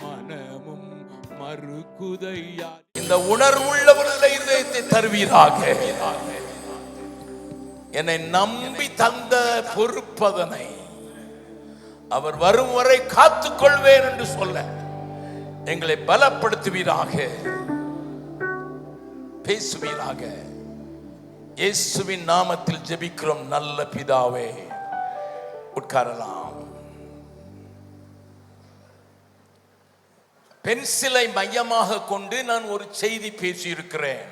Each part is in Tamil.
மனமும் மறுக்குதையா. இந்த உணர்வுள்ளவர்கள இதயத்தை தருவீராக. என்னை நம்பி தந்த பொறுப்பதனை அவர் வரும் வரை காத்துக்கொள்வேன் என்று சொல்ல எங்களை பலப்படுத்துவீராக, பேசுவீராக. இயேசுவின் நாமத்தில் ஜெபிக்கிறோம் நல்ல பிதாவே. உட்காரலாம். பென்சிலை மையமாக கொண்டு நான் ஒரு செய்தி பேசியிருக்கிறேன்.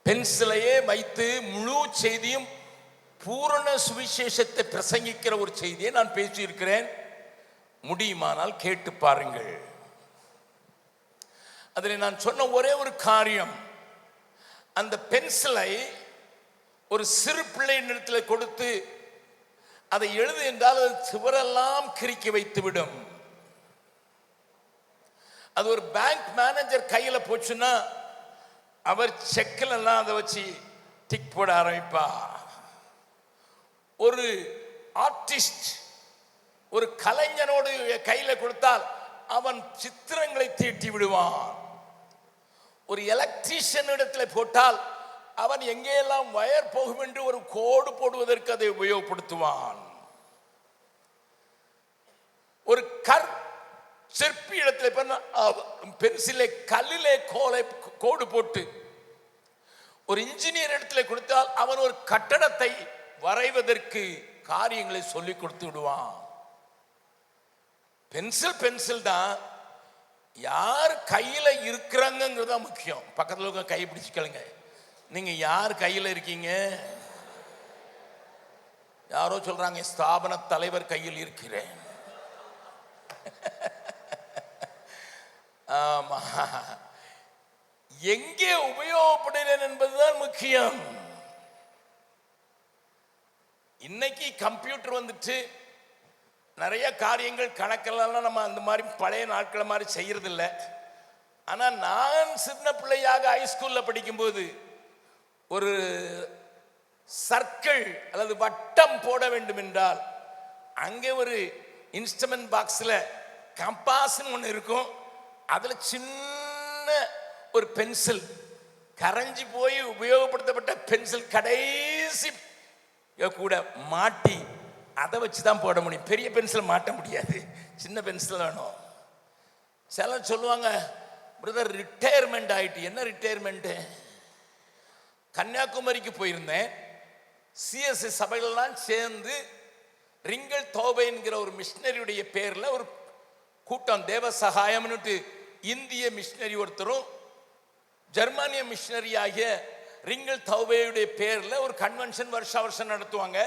பென்சிலையே வைத்து முழு செய்தியும் பூரண சுவிசேஷத்தை பிரசங்கிக்கிற ஒரு செய்தியை நான் பேசியிருக்கிறேன். முடியுமானால் கேட்டு பாருங்கள். அதில் நான் சொன்ன ஒரே ஒரு காரியம், அந்த பென்சிலை ஒரு சிறு பிள்ளையினிடத்தில் கொடுத்து அதை எழுது என்றால் அது சுவரெல்லாம் கிறுக்கி வைத்துவிடும். அது ஒரு பேங்க் மேனேஜர் கையில போச்சுன்னா அவர் செக்கில் எல்லாம் அதை வச்சு டிக் போட ஆரம்பிப்பா. ஒரு ஆர்டிஸ்ட் ஒரு கலைஞனோடு கையில கொடுத்தால் அவன் சித்திரங்களை தீட்டி விடுவான். ஒரு எலக்ட்ரீஷியன் இடத்துல போட்டால் அவன் எங்கேயெல்லாம் வயர் போகும் என்று ஒரு கோடு போடுவதற்கு அதை உபயோகப்படுத்துவான். ஒரு சிற்பி இடத்துல பென்சிலை கல்லிலே கோடு போட்டு ஒரு இன்ஜினியர் இடத்துல கொடுத்தால் அவன் ஒரு கட்டடத்தை வரைவதற்கு காரியங்களை சொல்லி கொடுத்து விடுவான். பென்சில் தான். யார் கையில இருக்கிறாங்கிறது முக்கியம். பக்கத்துல இருக்க கை பிடிச்சுக்கலுங்க. நீங்க யார் கையில இருக்கீங்க? யாரோ சொல்றாங்க ஸ்தாபன தலைவர் கையில் இருக்கிறேன். ஆமா, எங்கே உபயோகப்படுகிறேன் என்பதுதான் முக்கியம். இன்னைக்கு கம்ப்யூட்டர் வந்துட்டு நிறைய காரியங்கள் கணக்கெல்லாம் நம்ம அந்த மாதிரி பழைய நாட்களை மாதிரி செய்யறது இல்லை. ஆனா நான் சின்ன பிள்ளையாக ஹைஸ்கூல்ல படிக்கும்போது ஒரு சர்க்கிள் அல்லது வட்டம் போட வேண்டும் என்றால் அங்கே ஒரு இன்ஸ்ட்ருமெண்ட் பாக்ஸ்ல கம்பாஸ்ன்னு ஒன்று இருக்கும். அதுல சின்ன ஒரு பென்சில், கரைஞ்சி போய் உபயோகப்படுத்தப்பட்ட பென்சில் கடைசி கூட மாட்டி அதை வச்சுதான் போட முடியும். பெரிய பென்சில் மாட்ட முடியாது, சின்ன பென்சில் வேணும். சிலர் சொல்லுவாங்க, பிரதர் ரிட்டையர்மெண்ட் ஆயிட்டு. என்ன ரிட்டையர்மெண்ட்? கன்னியாகுமரிக்கு போயிருந்தேன். சிஎஸ்சி சபைகளெல்லாம் சேர்ந்து ரிங்கல் தோபை என்கிற ஒரு மிஷினரியுடைய பேர்ல ஒரு கூட்டம், தேவ சகாயம்னுட்டு இந்திய மிஷினரி ஒருத்தரும் ஜெர்மானிய மிஷினரி ஆகிய ரிங்கல் தௌபேயுடைய பேர்ல ஒரு கன்வென்ஷன் வருஷம் நடத்துவாங்க.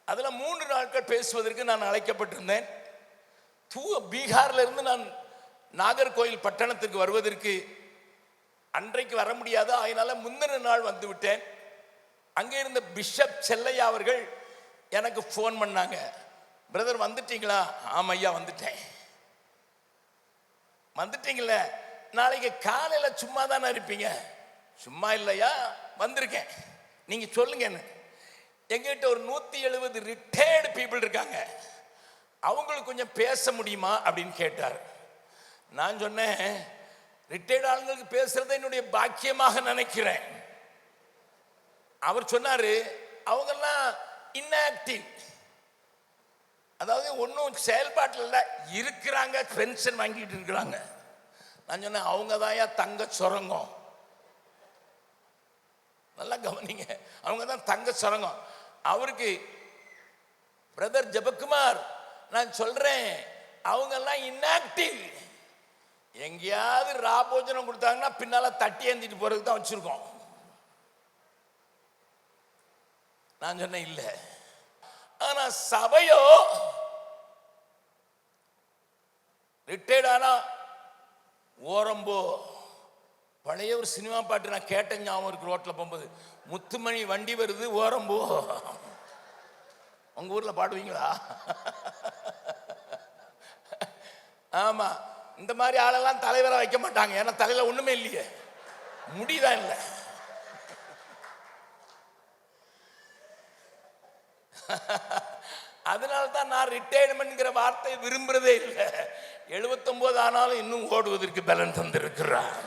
அதுல 3 நாட்கள் பேசுவதற்கு நான் அழைக்கப்பட்டிருந்தேன். பீகார்ல இருந்து நான் நாகர்கோயில் பட்டணத்திற்கு வருவதற்கு அன்றைக்கு வர முடியாது. அதனால முந்தின நாள் வந்து விட்டேன். அங்கே இருந்த பிஷப் செல்லையா அவர்கள் எனக்கு போன் பண்ணாங்க, பிரதர் வந்துட்டீங்களா? ஆமா ஐயா வந்துட்டேன். வந்துட்டீங்கள, நாளைக்கு காலையில சும்மா தானே இருப்பீங்க? சும்மா இல்லையா, வந்திருக்கேன், நீங்க சொல்லுங்க. எங்கிட்ட ஒரு 170 ரிட்டையர்டு பீப்புள் இருக்காங்க, அவங்களுக்கு கொஞ்சம் பேச முடியுமா அப்படின்னு கேட்டார். நான் சொன்னேன், ரிட்டையர்டு ஆளுங்களுக்கு பேசுறதை என்னுடைய பாக்கியமாக நினைக்கிறேன். அவர் சொன்னாரு, அவங்கெல்லாம் இன்ஆக்டிவ், அதாவது ஒன்றும் செயல்பாட்டில் இல்லை, இருக்கிறாங்க, பென்ஷன் வாங்கிட்டு இருக்கிறாங்க. நான் சொன்னேன், அவங்க தான் தங்க சுரங்கம். நல்லா கவனிங்க, அவங்க தான் தங்க சுரங்கம். அவருக்கு பிரதர் ஜெபக்குமார் நான் சொல்றேன், அவங்க எல்லாம் இன்ஆக்டிவ். எங்கேயாவது ராபோஜனம் கொடுத்தாங்கன்னா பின்னால தட்டி ஏந்திட்டு போறதுக்கு தான் வச்சிருக்கோம். நான் சொன்னேன் இல்ல. ஆனா சபையோ ரிட்டையர்ட் ஆனா ஓரம்போ. பழைய ஒரு சினிமா பாட்டு நான் கேட்ட ஞாபகம் இருக்கு. ரோட்ல போகும்போது, முத்துமணி வண்டி வருது ஓரம்போ. உங்க ஊர்ல பாடுவீங்களா? ஆமா, இந்த மாதிரி ஆளெல்லாம் தலைவரா வைக்க மாட்டாங்க. ஏன்னா தலையில ஒண்ணுமே இல்லையே, முடிதான் இல்லை. அதனால தான் நான் ரிட்டையர்மெண்ட்ங்கிற வார்த்தை விரும்புறதே இல்லை. 79 ஆனாலும் இன்னும் ஓடுவதற்கு பலன் தந்திருக்கிறார்.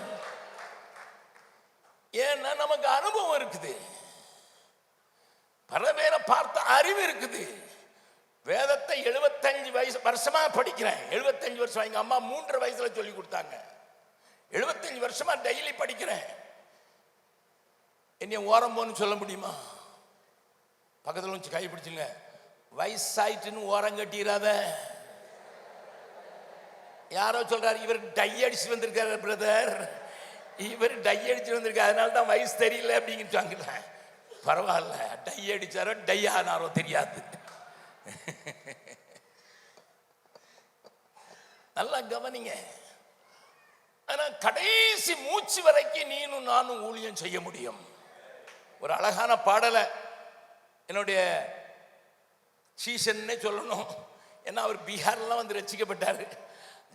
ஏன்னா நமக்கு அனுபவம் இருக்குது, பல பேரை பார்த்த அறிவு இருக்குது. வேதத்தை 75 வருஷமா படிக்கிறேன். 75 வருஷம். எங்க அம்மா 3 வயசுல சொல்லி கொடுத்தாங்க. 75 வருஷமா டெய்லி படிக்கிறேன். என்னைய ஓரம் போன்னு சொல்ல முடியுமா? பக்கத்தில் வச்சு கை பிடிச்சுங்க. வயசாயிட்டுன்னு ஓரம் கட்டிடாத. யாரோ சொல்றாரு, இவர் டை அடிச்சு வந்திருக்காரு பிரதர், இவர் டை அடிச்சு வந்திருக்காரு, அதனால தான் வயசு தெரியல அப்படிங்கிட்டாங்க. பரவாயில்ல, டை அடிச்சாரோ டை ஆனாரோ தெரியாது. நல்லா கவனிங்க. ஆனா கடைசி மூச்சு வரைக்கும் நீனும் நானும் ஊழியம் செய்ய முடியும். ஒரு அழகான பாடலை என்னுடைய சீசன்னே சொல்லணும். ஏன்னா அவர் பீகார்லாம் வந்து ரசிக்கப்பட்டார்.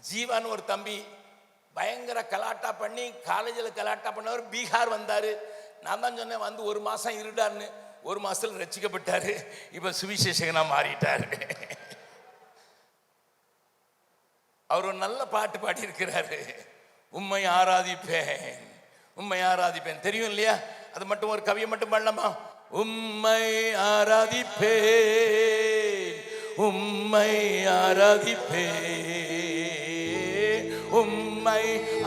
ஜீவான்னு ஒரு தம்பி பயங்கர கலாட்டா பண்ணி காலேஜில் கலாட்டா பண்ணவர் பீகார் வந்தார். நான் தான் சொன்னேன் வந்து 1 மாதம் இருடான்னு. 1 மாதத்தில் ரசிக்கப்பட்டார். இப்போ சுவிசேஷகனா மாறிட்டார். அவர் ஒரு நல்ல பாட்டு பாடி இருக்கிறாரு. உம்மை ஆராதிப்பேன், உம்மை ஆராதிப்பேன். தெரியும் இல்லையா? அது மட்டும் ஒரு கவியை மட்டும் பண்ணலாமா? உம்மை ஆராதிப்பேன், உம்மை ஆராதிப்பேன், உம்மை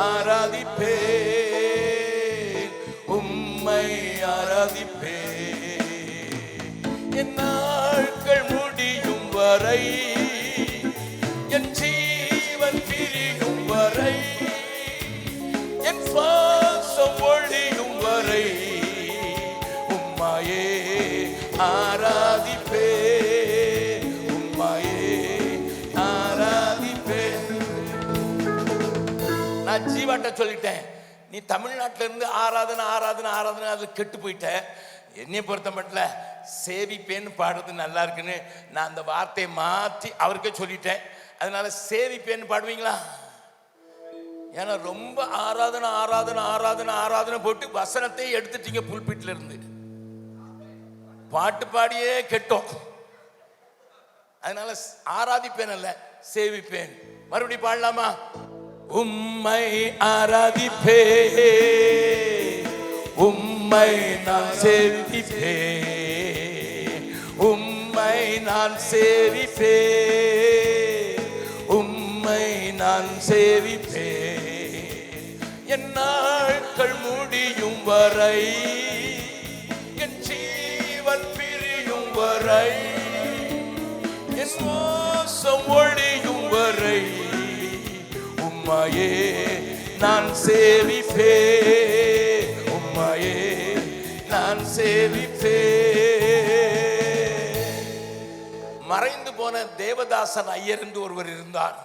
ஆராதிப்பேன், உம்மை ஆராதிப்பேன். என் நாட்கள் முடியும் வரை, என் ஜீவன் பிரியும் வரை, என் சுவாசம் ஒழியும் வரை உம்மையே ஆராதிப்பே, உம்மையே ஆராதிப்பே. நான் ஜீவாட்ட சொல்லிட்டேன், நீ தமிழ்நாட்டில இருந்து ஆராதனை ஆராதனை ஆராதனை அது கெட்டு போயிட்ட. என்னை பொறுத்த மட்டும் சேவிப்பேன்னு பாடுறது நல்லா இருக்குன்னு நான் அந்த வார்த்தையை மாற்றி அவருக்கே சொல்லிட்டேன். அதனால சேவிப்பேன்னு பாடுவீங்களா? ஏன்னா ரொம்ப ஆராதனை ஆராதனை ஆராதனை ஆராதனை போட்டு வசனத்தை எடுத்துட்டீங்க. புல்பிட்ல இருந்து பாட்டு பாடியே கெட்டோம். அதனால ஆராதிப்பேன் அல்ல, சேவிப்பேன். மறுபடியும் பாடலாமா? உம்மை ஆராதிப்பே, உம்மை நான் சேவிப்பே, உம்மை நான் சேவிப்பே, உம்மை நான் சேவிப்பே. என் நாட்கள் முடியும் வரை, என் ஜீவன் பிரியும் வரை, என் மோசம் ஒழியும் வரை உம்மையே நான் சேவிப்பே, உம்மையே நான் சேவிப்பே. மறைந்து போன தேவதாசன் ஐயர் என்று ஒருவர் இருந்தார்.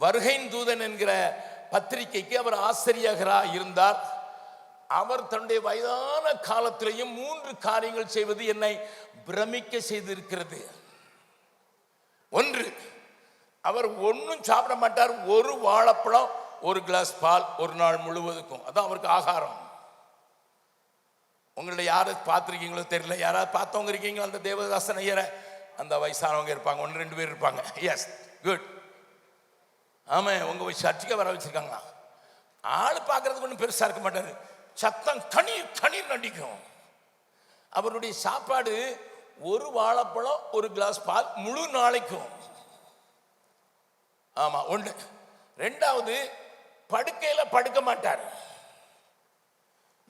வருகையின் தூதன் என்கிற பத்திரிகைக்கு அவர் ஆசிரியராக இருந்தார். அவர் தன்னுடைய வயதான காலத்திலேயும் 3 காரியங்கள் செய்வது என்னை பிரமிக்க செய்திருக்கிறது. 1, அவர் ஒன்றும் சாப்பிட மாட்டார். 1 வாழைப்பழம் 1 கிளாஸ் பால் ஒரு நாள் முழுவதுக்கும். அதான் அவருக்கு ஆகாரம். உங்களுடைய யாராவது பார்த்துருக்கீங்களோ தெரியல, யாராவது பார்த்தவங்க இருக்கீங்களா அந்த தேவதாசன் ஐயரை? அந்த வயசானவங்க இருப்பாங்க, 1-2 பேர் இருப்பாங்க. Yes, good. ஆமாம், உங்கள் சர்ச்சுக்கு வர வச்சிருக்காங்க. ஆள் பார்க்கறதுக்கு ஒன்றும் பெருசாக இருக்க மாட்டார். சத்தம் கணீர் கணீர் நடிக்கும். அவருடைய சாப்பாடு 1 வாழைப்பழம் 1 கிளாஸ் பால் முழு நாளைக்கும். ஆமா, 1. 2வது, படுக்கையில படுக்க மாட்டார்.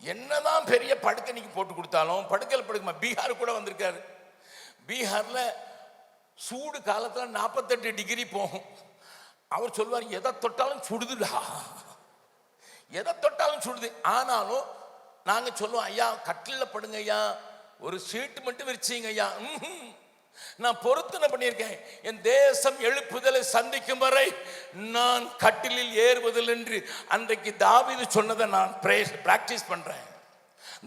என்னதான் பெரிய படுக்கை நீங்க போட்டு கொடுத்தாலும் படுக்கையில் படுக்க. பீகார் கூட வந்திருக்காரு. பீகார்ல சூடு காலத்துல 48 டிகிரி போகும். அவர் சொல்வார், எதை தொட்டாலும் சுடுதுடா, எதை தொட்டாலும் சுடுது. ஆனாலும் நாங்க சொல்லுவோம், ஐயா கட்டில படுங்க ஐயா, ஒரு சீட்டு மட்டும் விரிச்சிங்க ஐயா. நான் பொருத்தனை பண்ணியிருக்கேன், என் தேசம் எழுப்புதலை சந்திக்கும் வரை நான் கட்டிலில் ஏறுவதில் என்று அன்றைக்கு தாவீது சொன்னதை நான் பிராக்டிஸ் பண்றேன்.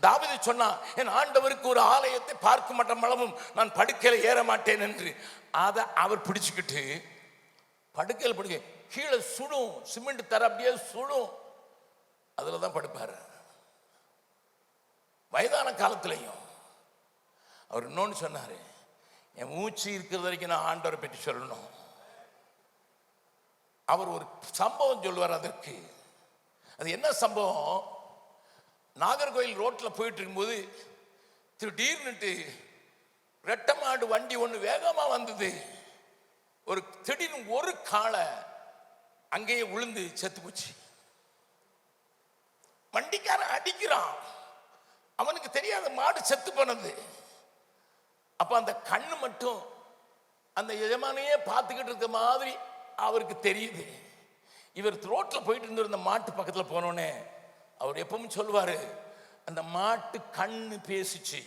தாவீது சொன்னா, என் ஆண்டவருக்கு ஒரு ஆலயத்தை பார்க்க மாட்டேன் அளவும் நான் படுக்கையில் ஏற மாட்டேன் என்று. அதை அவர் பிடிச்சுக்கிட்டு படுக்கையில் படுக்க, கீழே சுடும், சிமெண்ட் தர அப்படியே சுடும், அதுல தான் படுப்பாரு. வயதான காலத்திலையும் அவர் இன்னொன்று சொன்னாரு, என் மூச்சு இருக்கிறது வரைக்கும் நான் ஆண்டவரை பற்றி சொல்லணும். அவர் ஒரு சம்பவம் சொல்லுவார். அதற்கு அது என்ன சம்பவம்? நாகர்கோயில் ரோட்டில் போயிட்டு இருக்கும்போது திடீர்னுட்டு ரெட்டை மாடு வண்டி ஒன்று வேகமாக வந்தது. ஒரு திடீர்னு ஒரு காளை அங்கேயே விழுந்து செத்து போச்சு. வண்டிக்காரன் அடிக்கிறான், அவனுக்கு தெரியாத மாடு செத்து போனது. அப்ப அந்த கண்ணு மட்டும் அந்த எஜமானையே பார்த்துக்கிட்டு இருக்க மாதிரி அவருக்கு தெரியுது. இவர் ரோட்ல போயிட்டு இருந்த மாட்டு பக்கத்துல போனோடனே அவர் எப்பவும் சொல்லுவாரு, அந்த மாட்டு கண்ணு பேசிச்சு,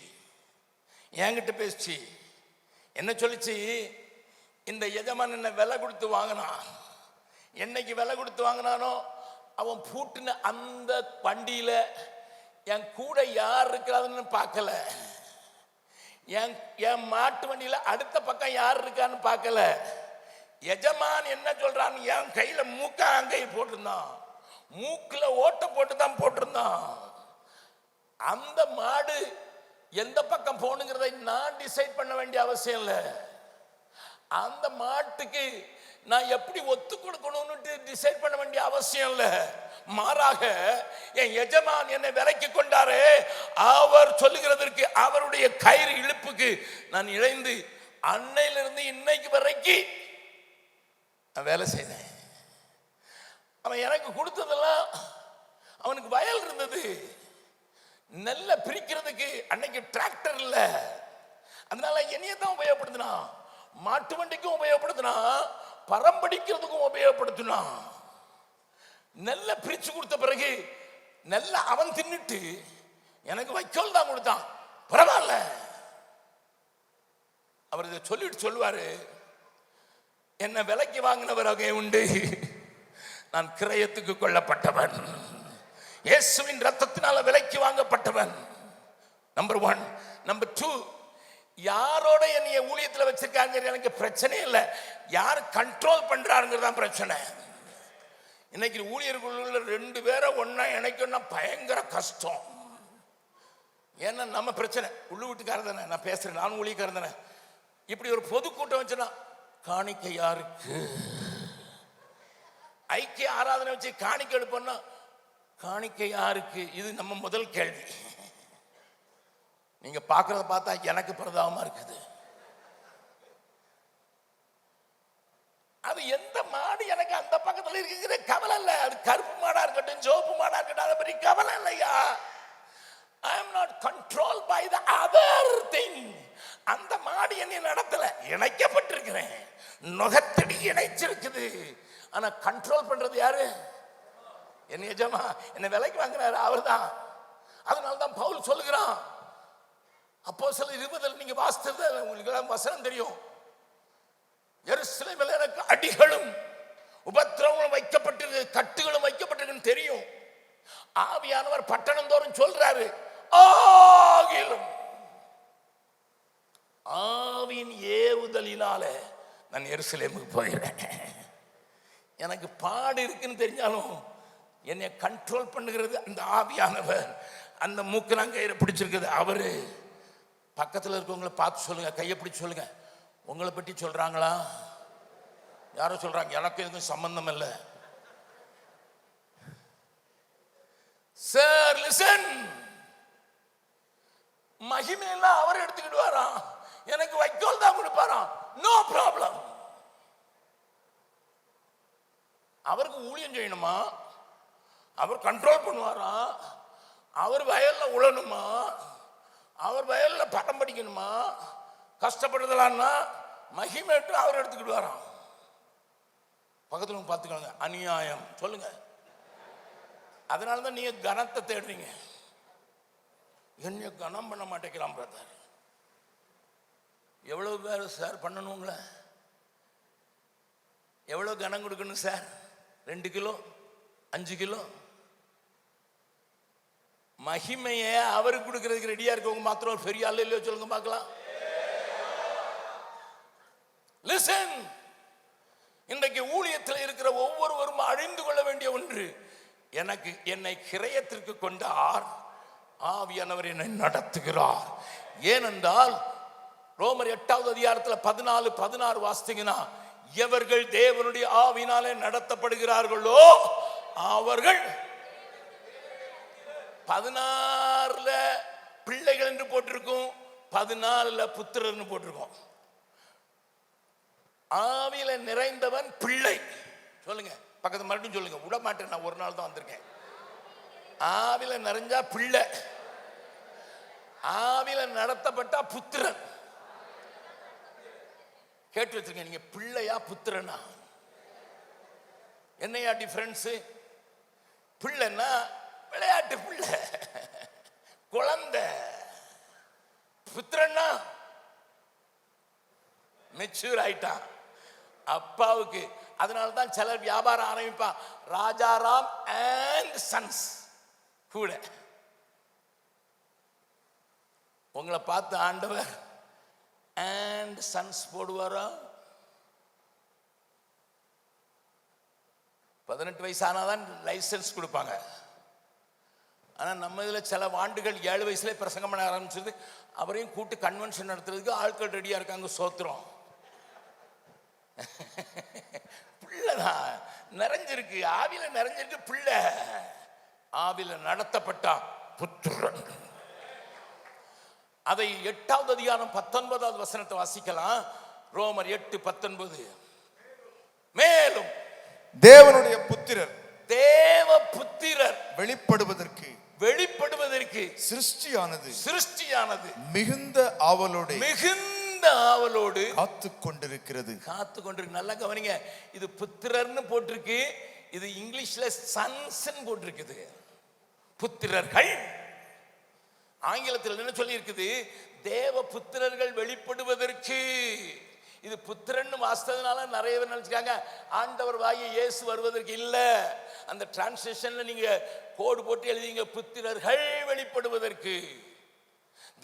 என்கிட்ட பேசிச்சு. என்ன சொல்லிச்சு? இந்த எஜமான் என்ன விலை கொடுத்து வாங்கினான், என்னைக்கு விலை கொடுத்து வாங்கினானோ அவன் பூட்டின அந்த வண்டியில என் கூட யார் இருக்கிறான்னு பார்க்கல, என் மாட்டு வண்டியில அடுத்த பக்கம் யார் இருக்கான்னு பார்க்கல. எஜமான் என்ன சொல்றான், என் கையில மூக்க அங்கை போட்டிருந்தான், மூக்குல ஓட்ட போட்டு தான் போட்டிருந்தான். அந்த மாடு எந்த பக்கம் போகணுங்கிறத நான் டிசைட் பண்ண வேண்டிய அவசியம் இல்லை. அந்த மாட்டுக்கு நான் எப்படி ஒத்து கொடுக்கணும்னு டிசைட் பண்ண வேண்டிய அவசியம் இல்லை. மாறாக என் எஜமான் என்னை விலைக்கு கொண்டாரே, அவர் சொல்லுகிறதற்கு அவருடைய கயிறு இழுப்புக்கு நான் இழைந்து அன்னையிலிருந்து இன்னைக்கு வரைக்கும் நான் வேலை செய்தேன். அவன் எனக்கு கொடுத்ததெல்லாம், அவனுக்கு வயல் இருந்தது, நெல்லை பிரிக்கிறதுக்கு அன்னைக்கு டிராக்டர் இல்லை, அதனால என்னைய தான் உபயோகப்படுத்தினான். மாட்டு வண்டிக்கும் உபயோகப்படுத்தினான், பரம்படிக்கிறதுக்கும் உபயோகப்படுத்தினான். நெல்லை பிரிச்சு கொடுத்த பிறகு நெல்லை அவன் தின்னுட்டு எனக்கு வைக்கோல் தான் கொடுத்தான், பரவாயில்ல. அவர் இதை சொல்லிட்டு சொல்லுவாரு, என்ன விலைக்கு வாங்கினவராக உண்டு, நான் கிரயத்துக்கு கொள்ளப்பட்டவன், இயேசுவின் ரத்தத்தினால விலைக்கு வாங்கப்பட்டவன். நம்பர் 1. நம்பர் 2, யாரோட என்னைய ஊழியத்தில் வச்சிருக்காங்க எனக்கு பிரச்சனை இல்லை, யார் கண்ட்ரோல் பண்றாருங்கிறது தான் பிரச்சனை. இன்னைக்கு ஊழியர்களுள்ள 2 பேரை ஒன்னா இணைக்கணும்னா பயங்கர கஷ்டம். ஏன்னா நம்ம பிரச்சனை உள்ளு வீட்டுக்காரர் தானே, நான் பேசுறேன், நான் ஊழியக்காரர் தானே. இப்படி ஒரு பொதுக்கூட்டம் வச்சுன்னா காணிக்கை யாருக்கு, ஐக்கிய ஆராதனை வச்சு காணிக்கை எடுப்போம்னா காணிக்கை யாருக்கு, இது நம்ம முதல் கேள்வி. நீங்க பார்க்கறத பார்த்தா எனக்கு பிரதாபமா இருக்குது. அது எந்த மாடு எனக்கு அந்த பக்கத்தில் இருக்கிற கவலை இல்லை, அது கருப்பு மாடா இருக்கட்டும் சிவப்பு மாடா இருக்கட்டும், அதை பற்றி கவலை இல்லையா. I am not controlled by the other thing. அந்த மாடு என்னை நடத்தல, இணைக்கப்பட்டிருக்கிறேன், நுகத்தடி இணைச்சிருக்குது. ஆனா கண்ட்ரோல் பண்றது யாரு? என் எஜமா என்னை விலைக்கு வாங்கினாரு, அவர் தான். அதனால தான் பவுல் சொல்லுகிறான், அப்போஸ்தலர் 20 நீங்க வாசித்தது உங்களுக்கு வசனம் தெரியும். எருசலேமில் எனக்கு அடிகளும் உபத்திரவங்களும் வைக்கப்பட்டிருக்கு, கட்டுகளும் வைக்கப்பட்டிருக்குன்னு தெரியும். ஆவியானவர் பட்டணம் தோறும் சொல்றாரு, ஆகிலும் ஆவியின் ஏவுதலினால நான் எருசலேமுக்கு போயிடுறேன். எனக்கு பாடு இருக்குன்னு தெரிஞ்சாலும் என்னை கண்ட்ரோல் பண்ணுகிறது அந்த ஆவியானவர். அந்த மூக்கலாங்கயிறை பிடிச்சிருக்குது அவரு. பக்கத்தில் இருக்கவங்களை பார்த்து சொல்லுங்க, கையை பிடிச்சு சொல்லுங்க, உங்களை பற்றி சொல்றாங்களா? யாரோ சொல்றாங்க, எனக்கு எதுக்கும் சம்பந்தம் இல்லை. சார் லிசன், மகிமையெல்லாம் அவர் எடுத்துக்கிட்டு வரான், எனக்கு வைக்கோல் தான் கொடுப்பாராம், நோ ப்ராப்ளம். அவருக்கு ஊழியம் செய்யணுமா, அவர் கண்ட்ரோல் பண்ணுவாரா, அவர் வயல்ல உழணுமா, அவர் வயல்ல படம் படிக்கணுமா, கஷ்டப்படுதலான்னா மகிமேட்டு அவர் எடுத்துக்கிட்டு வரான். பக்கத்துல பார்த்துக்கோங்க, அநியாயம் சொல்லுங்க. அதனாலதான் நீங்க கனத்தை தேடுறீங்க. என்ன கனம் பண்ண மாட்டேங்கிறான் பிரதர். எவ்வளவு பேர் சார் பண்ணணுங்கள, எவ்வளவு கனம் கொடுக்கணும் சார்? 2 கிலோ 5 கிலோ மகிமைய அவருக்கு கொடுக்கறதுக்கு ரெடியா இருக்கவங்க மாத்திரம் ஒரு பெரிய ஆள் இல்லையோ சொல்லுங்க பார்க்கலாம். லிசன், இன்றைக்கு ஊழியத்தில் இருக்கிற ஒவ்வொருவரும் அறிந்து கொள்ள வேண்டிய ஒன்று, எனக்கு என்னை கிரயத்திற்கு கொண்டார், ஆவியானவர் என்னை நடத்துகிறார். ஏனென்றால் ரோமர் 8வது அதிகாரத்தில் 14-16 வாசித்தீங்கன்னா, எவர்கள் தேவனுடைய ஆவினாலே நடத்தப்படுகிறார்களோ அவர்கள் 16ல பிள்ளைகள் என்று போட்டிருக்கும், 14ல புத்திரர்னு போட்டிருக்கும். ஆவியில நிறைந்தவன் பிள்ளை. சொல்லுங்க பக்கத்து மறுபடியும் சொல்லுங்க. விட மாட்டேன், நான் ஒரு நாள் தான் வந்திருக்கேன். ஆவில நிறைஞ்சா பிள்ளை, ஆவில நடத்தப்பட்டா புத்திரன். கேட்டு வச்சிருக்கேன், நீங்க பிள்ளையா புத்திரனா? என்னையா டிஃபரன்ஸ்? பிள்ளைன்னா விளையாட்டு பிள்ளை, குழந்தை. புத்திரன்னா மெச்சூர் ஆயிட்டான் அப்பாவுக்கு. அதனாலதான் சிலர் வியாபாரம் ஆரம்பிப்பான், ராஜாராம் அண்ட் சன்ஸ் கூட. உங்களை பார்த்து ஆண்டவர் அண்ட் சன்ஸ் போடுவாரா? 18 வயசானாதான் லைசன்ஸ் கொடுப்பாங்க. ஆனா நம்ம இதுல சில ஆண்டுகள் 7 வயசுல பிரசங்கம் பண்ண ஆரம்பிச்சது. அவரையும் கூட்டு கன்வென்ஷன் நடத்துறதுக்கு ஆட்கள் ரெடியா இருக்காங்க. சோத்திரம். பிள்ளைதான் நிறைஞ்சிருக்கு, ஆவில நிறைஞ்சிருக்கு பிள்ளை. ஆவில நடத்தப்பட்டா புத்திரன். அதை 8வது அதிகாரம் 19வது வசனத்தை வாசிக்கலாம். ரோமர் 8:19. மேலும் தேவனுடைய புத்திரர், தேவ புத்திரர் வெளிப்படுவதற்கு சிருஷ்டியானது மிகுந்த ஆவலோடு காத்துக்கொண்டிருக்கிறது. நல்லா கவனிங்க. இது புத்திரர்னு போட்டிருக்கு, இது இங்கிலீஷ்ல சன்ஸ் போட்டிருக்குது. புத்திரர்கள். ஆங்கிலத்தில் என்ன சொல்லி இருக்குது? தேவ புத்திரர்கள் வெளிப்படுவதற்கு. இது புத்திரன் வாசித்ததுனால நிறைய பேர் நினைச்சுக்காங்க ஆண்டவர் வாயை இயேசு வருவதற்கு. இல்ல, அந்த டிரான்ஸ்லேஷன்ல நீங்க கோடு போட்டு எழுதிங்க, புத்திரர்கள் வெளிப்படுவதற்கு.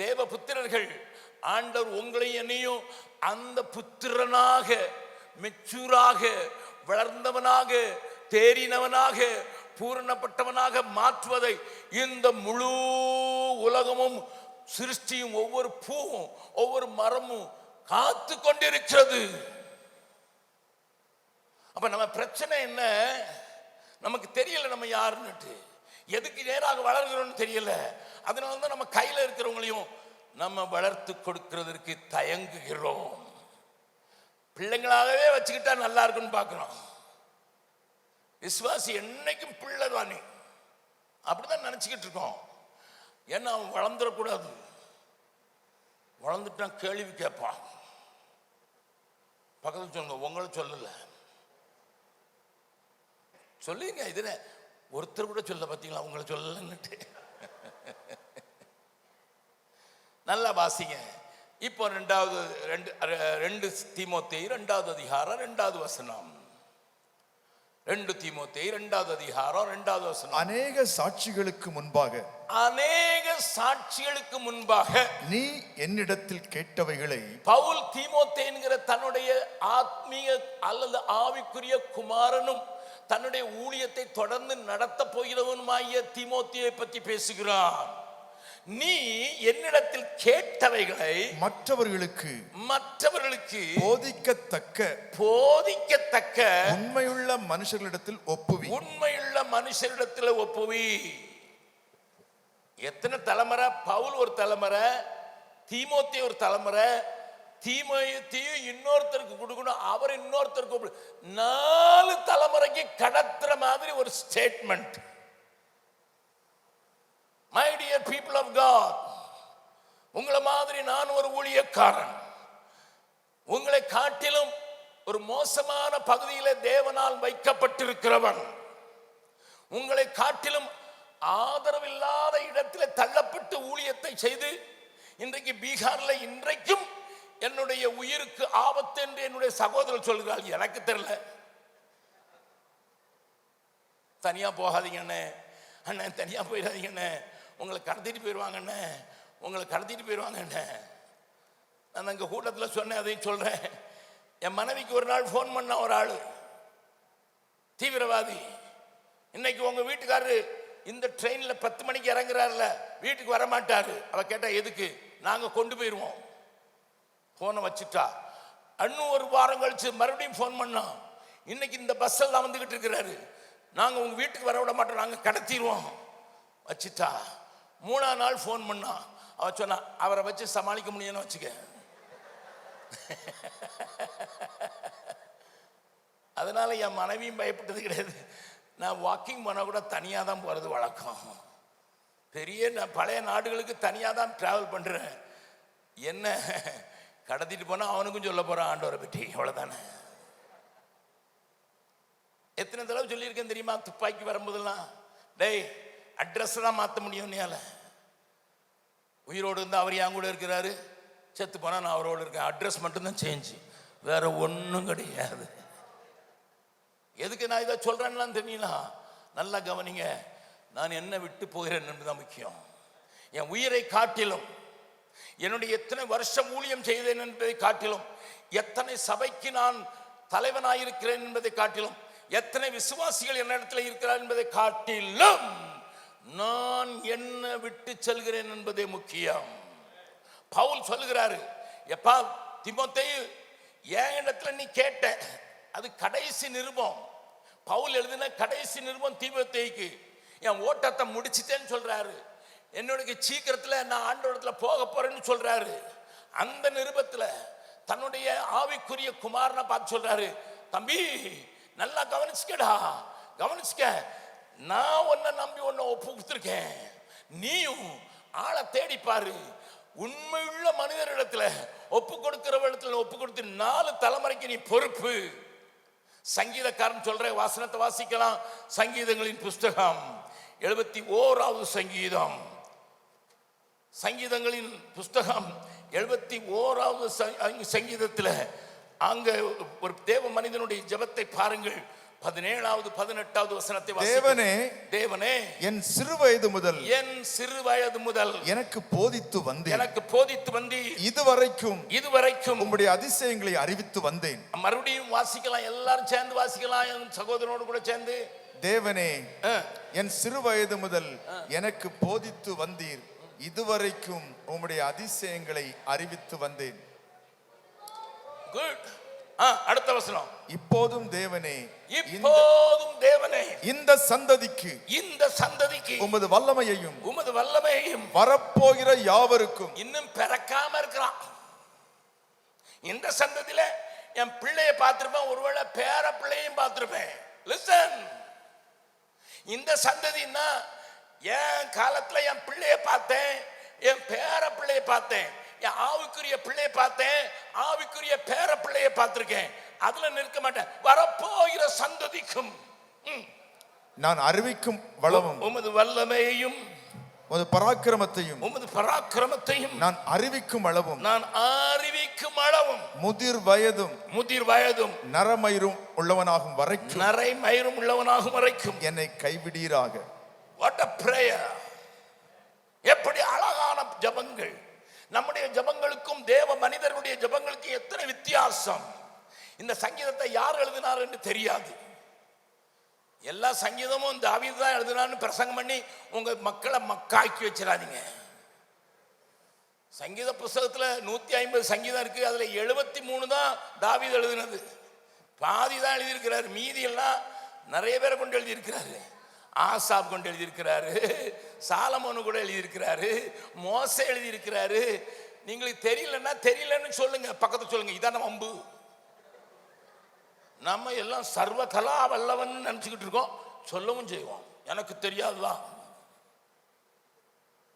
தேவ புத்திரர்கள். ஆண்டவர் உங்களை என்னையும் அந்த புத்திரனாக, மெச்சூராக, வளர்ந்தவனாக, தேறினவனாக, பூரணப்பட்டவனாக மாற்றுவதை இந்த முழு உலகமும் சிருஷ்டியும் ஒவ்வொரு பூவும் ஒவ்வொரு மரமும் காத்து கொண்டிருக்கிறது. அப்ப நம்ம பிரச்சனை என்ன? நமக்கு தெரியல நம்ம யாருன்னு, எதுக்கு நேராக வளர்கிறோம்னு தெரியல. அதனாலதான் நம்ம கையில இருக்கிறவங்களையும் நம்ம வளர்த்து கொடுக்கிறதுக்கு தயங்குகிறோம். பிள்ளைங்களாகவே வச்சுக்கிட்டா நல்லா இருக்குன்னு பார்க்கிறோம். விசுவாசி என்னைக்கும் பிள்ளை தானே, அப்படிதான் நினைச்சுக்கிட்டு இருக்கோம். ஏன்னா அவன் வளர்ந்துடக்கூடாது. வளர்ந்துட்டான் கேள்வி கேட்பான். பக்கத்தில் சொல்லுங்க, உங்களை சொல்லல, சொல்லுங்க. இதுல ஒருத்தர் கூட சொல்ல பார்த்தீங்களா உங்களை சொல்லலன்னுட்டு. நல்லா வாசிங்க. இப்போ 2 தீமோத்தேயு 2வது அதிகாரம் 2வது வசனம். 2 தீமோத்தேயு 2வது அதிகாரம் 2வது வசனம். அநேக சாட்சிகளுக்கு முன்பாக நீ என்னிடத்தில் கேட்டவைகளை, பவுல் தீமோத்தேயு என்கிற தன்னுடைய ஆத்மீய அல்லது ஆவிக்குரிய குமாரனும் தன்னுடைய ஊழியத்தை தொடர்ந்து நடத்த போகிறவனுமாகிய தீமோத்தேயுவை பற்றி பேசுகிறான். நீ என்னிடத்தில் கேட்டவைகளை மற்றவர்களுக்கு போதிக்கத்தக்க உண்மையுள்ள மனுஷர்களிடத்தில் ஒப்புவி. எத்தனை தலைமுறை? பவுல் ஒரு தலைமுறை, தீமோத்தேயு ஒரு தலைமுறை. தீமோத்தேயு இன்னொருத்தருக்கு கொடுக்கணும், அவர் இன்னொருத்தருக்கு 4 தலைமுறைக்கு கடத்துற மாதிரி ஒரு statement. My dear people of God, உங்களை மாதிரி நான் ஒரு ஊழியக்காரன். உங்களை காட்டிலும் ஒரு மோசமான பகுதியிலே தேவனால் வைக்கப்பட்டிருக்கிறவன். உங்களை காட்டிலும் ஆதரவில்லாத இடத்தில் தள்ளப்பட்டு ஊழியத்தை செய்து இன்றைக்கு பீகார்ல இன்றைக்கும் என்னுடைய உயிருக்கு ஆபத்து என்று என்னுடைய சகோதரர் சொல்கிறார். எனக்கு தெரியல. தனியா போகாதீங்க அண்ணன், தனியா போயிடாதீங்க அண்ணன், உங்களை கடத்திட்டு போயிடுவாங்க அண்ணன், உங்களை கடத்திட்டு போயிடுவாங்க அண்ணன். நான் அங்கே கூட்டத்தில் சொன்னேன், அதையும் சொல்றேன். என் மனைவிக்கு ஒரு நாள் ஃபோன் பண்ண ஒரு ஆள் தீவிரவாதி, இன்னைக்கு உங்க வீட்டுக்காரரு இந்த ட்ரெயின்ல 10 மணிக்கு இறங்குறாருல, வீட்டுக்கு வர மாட்டாரு. அவ கேட்டா எதுக்கு? நாங்க கொண்டு போயிருவோம். போனை வச்சுட்டா. இன்னும் ஒரு வாரம் கழிச்சு மறுபடியும் ஃபோன் பண்ணோம். இன்னைக்கு இந்த பஸ்ஸில் தான் வந்துகிட்டு இருக்கிறாரு, நாங்கள் உங்கள் வீட்டுக்கு வர விட மாட்டோம், நாங்கள் கடத்திடுவோம். வச்சுட்டா. 3ஆம் நாள் ஃபோன் பண்ணா. அவ சொன்னா, அவரை வச்சு சமாளிக்க முடியும்னு வச்சுக்க. அதனால என் மனைவியும் பயப்பட்டது கிடையாது. நான் வாக்கிங் பண்ணால் கூட தனியாக தான் போகிறது வழக்கம். நான் பழைய நாடுகளுக்கு தனியாக தான் ட்ராவல் பண்ணுறேன். என்ன கடத்திட்டு போனால் அவனுக்கும் சொல்ல போகிறான் ஆண்டவரை பற்றி, அவ்வளோதானே. எத்தனை தடவை சொல்லியிருக்கேன் தெரியுமா? துப்பாக்கி வரும்போதெல்லாம், டேய் அட்ரஸ் தான் மாற்ற முடியும். உயிரோடு இருந்தால் அவர் என் கூட இருக்கிறாரு, செத்து போனால் நான் அவரோடு இருக்கேன். அட்ரஸ் மட்டும்தான் சேஞ்சு, வேற ஒன்றும் கிடையாது. எதுக்கு நான் இதை சொல்கிறேன்னா தெரியல, நல்லா கவனிங்க. நான் என்ன விட்டு போகிறேன் என்பதுதான் முக்கியம். என் உயிரை காட்டிலும், என்னுடைய எத்தனை வருஷம் ஊழியம் செய்தேன் என்பதை காட்டிலும், எத்தனை சபைக்கு நான் தலைவனாயிருக்கிறேன் என்பதை காட்டிலும், எத்தனை விசுவாசிகள் என்னிடத்தில் இருக்கிறார் என்பதை காட்டிலும், நான் என்ன விட்டு செல்கிறேன் என்பதே முக்கியம். பவுல் சொல்லுகிறாரு, எப்பா தீமோத்தேயு, என் இடத்துல நீ கேட்ட, அது கடைசி நிருபம். பவுல் எழுதின கடைசி நிருபம் தீமோத்தேயுக்கு. என் ஓட்டத்தை முடிச்சிட்டேன்னு சொல்றாரு. என்னுடைய சீக்கிரத்தில் நான் ஆண்டவரிடத்துல போக போறேன்னு சொல்றாரு. அந்த நிருபத்தில் தன்னுடைய ஆவிக்குரிய குமாரனை பார்த்து சொல்றாரு, தம்பி நல்லா கவனிச்சுக்கடா, கவனிச்சுக்க. நான் உன்னை நம்பி உன்னை ஒப்பு கொடுத்துருக்கேன், நீயும் ஆளை தேடிப்பாரு. உண்மையுள்ள மனிதரிடத்துல ஒப்பு கொடுக்கிறவரிடத்துல ஒப்பு கொடுத்து 4 தலைமுறைக்கு நீ பொறுப்பு. சங்கீதக்காரன் சொல்ற வாசனத்தை வாசிக்கலாம். சங்கீதங்களின் புஸ்தகம் 71வது சங்கீதம். சங்கீதங்களின் புஸ்தகம் 71வது சங்கீதத்தில் அங்க ஒரு தேவ மனிதனுடைய ஜெபத்தை பாருங்கள். 17வது 18வது வசனத்தை தேவனே, தேவனே என் சிறு வயது முதல் எனக்கு போதித்து வந்தீர், இதுவரைக்கும் உம்முடைய அதிசயங்களை அறிவித்து வந்தேன். மறுபடியும் வாசிக்கலாம், எல்லாரும் சேர்ந்து வாசிக்கலாம், என் சகோதரனோடு கூட சேர்ந்து. தேவனே, என் சிறு வயது முதல் எனக்கு போதித்து வந்தீர், இதுவரைக்கும் உம்முடைய அதிசயங்களை அறிவித்து வந்தேன். குட். அடுத்த வசனம், இப்போதும் தேவனே, இந்த சந்ததிக்கு உமது வல்லமையையும் வரப்போகிற யாவருக்கும். இன்னும் பிறக்காம இருக்கிறான். இந்த சந்ததியில என் பிள்ளைய பார்த்திருப்பேன், ஒருவேளை பேர பிள்ளையும் பார்த்திருப்பேன். லிசன், இந்த சந்ததின்னா என் காலத்துல என் பிள்ளைய பார்த்தேன், என் பேர பிள்ளைய பார்த்தேன், என் ஆவிக்குரிய பிள்ளைய பார்த்தேன், ஆவிக்குரிய பேர பிள்ளைய பார்த்திருக்கேன். அதுல நிற்க மாட்டேன். வரப்போகிற சந்ததிக்கும் நான் அறிவிக்கும் வளமும் உமது வல்லமையையும் உமது பராக்கிரமத்தையும் நான் அறிவிக்கும் அளவும் முதிர் வயதும் நரமயிரும் உள்ளவனாகும் வரைக்கும் என்னை கைவிடீராக. What a prayer! எப்படி அழகான ஜபங்கள். நம்முடைய ஜபங்களுக்கும் தேவ மனிதருடைய ஜபங்களுக்கும் எத்தனை வித்தியாசம். இந்த சங்கீதத்தை யார் எழுதினார் என்று தெரியாது. எல்லா சங்கீதமும் தாவீது தான் எழுதினார்னு பிரசங்கம் பண்ணி உங்க மக்களை மக்காக்கி வச்சிடாதீங்க. சங்கீத புஸ்தகத்துல 150 சங்கீதம் இருக்கு. அதுல 73 தான் தாவீது எழுதினது. பாதி தான் எழுதியிருக்கிறாரு, மீதி எல்லாம் நிறைய பேரை கொண்டு எழுதியிருக்கிறாரு. ஆசாப் கொண்டு எழுதியிருக்கிறாரு, சாலமோனு கூட எழுதியிருக்கிறாரு, மோசே எழுதியிருக்கிறாரு. நீங்களுக்கு தெரியலன்னு சொல்லுங்க, பக்கத்து சொல்லுங்க, இதான் அம்பு. நம்ம எல்லாம் சர்வ கலா வல்லவன் நினைச்சுக்கிட்டு இருக்கோம், சொல்லவும் செய்வோம். எனக்கு தெரியாதுதான்.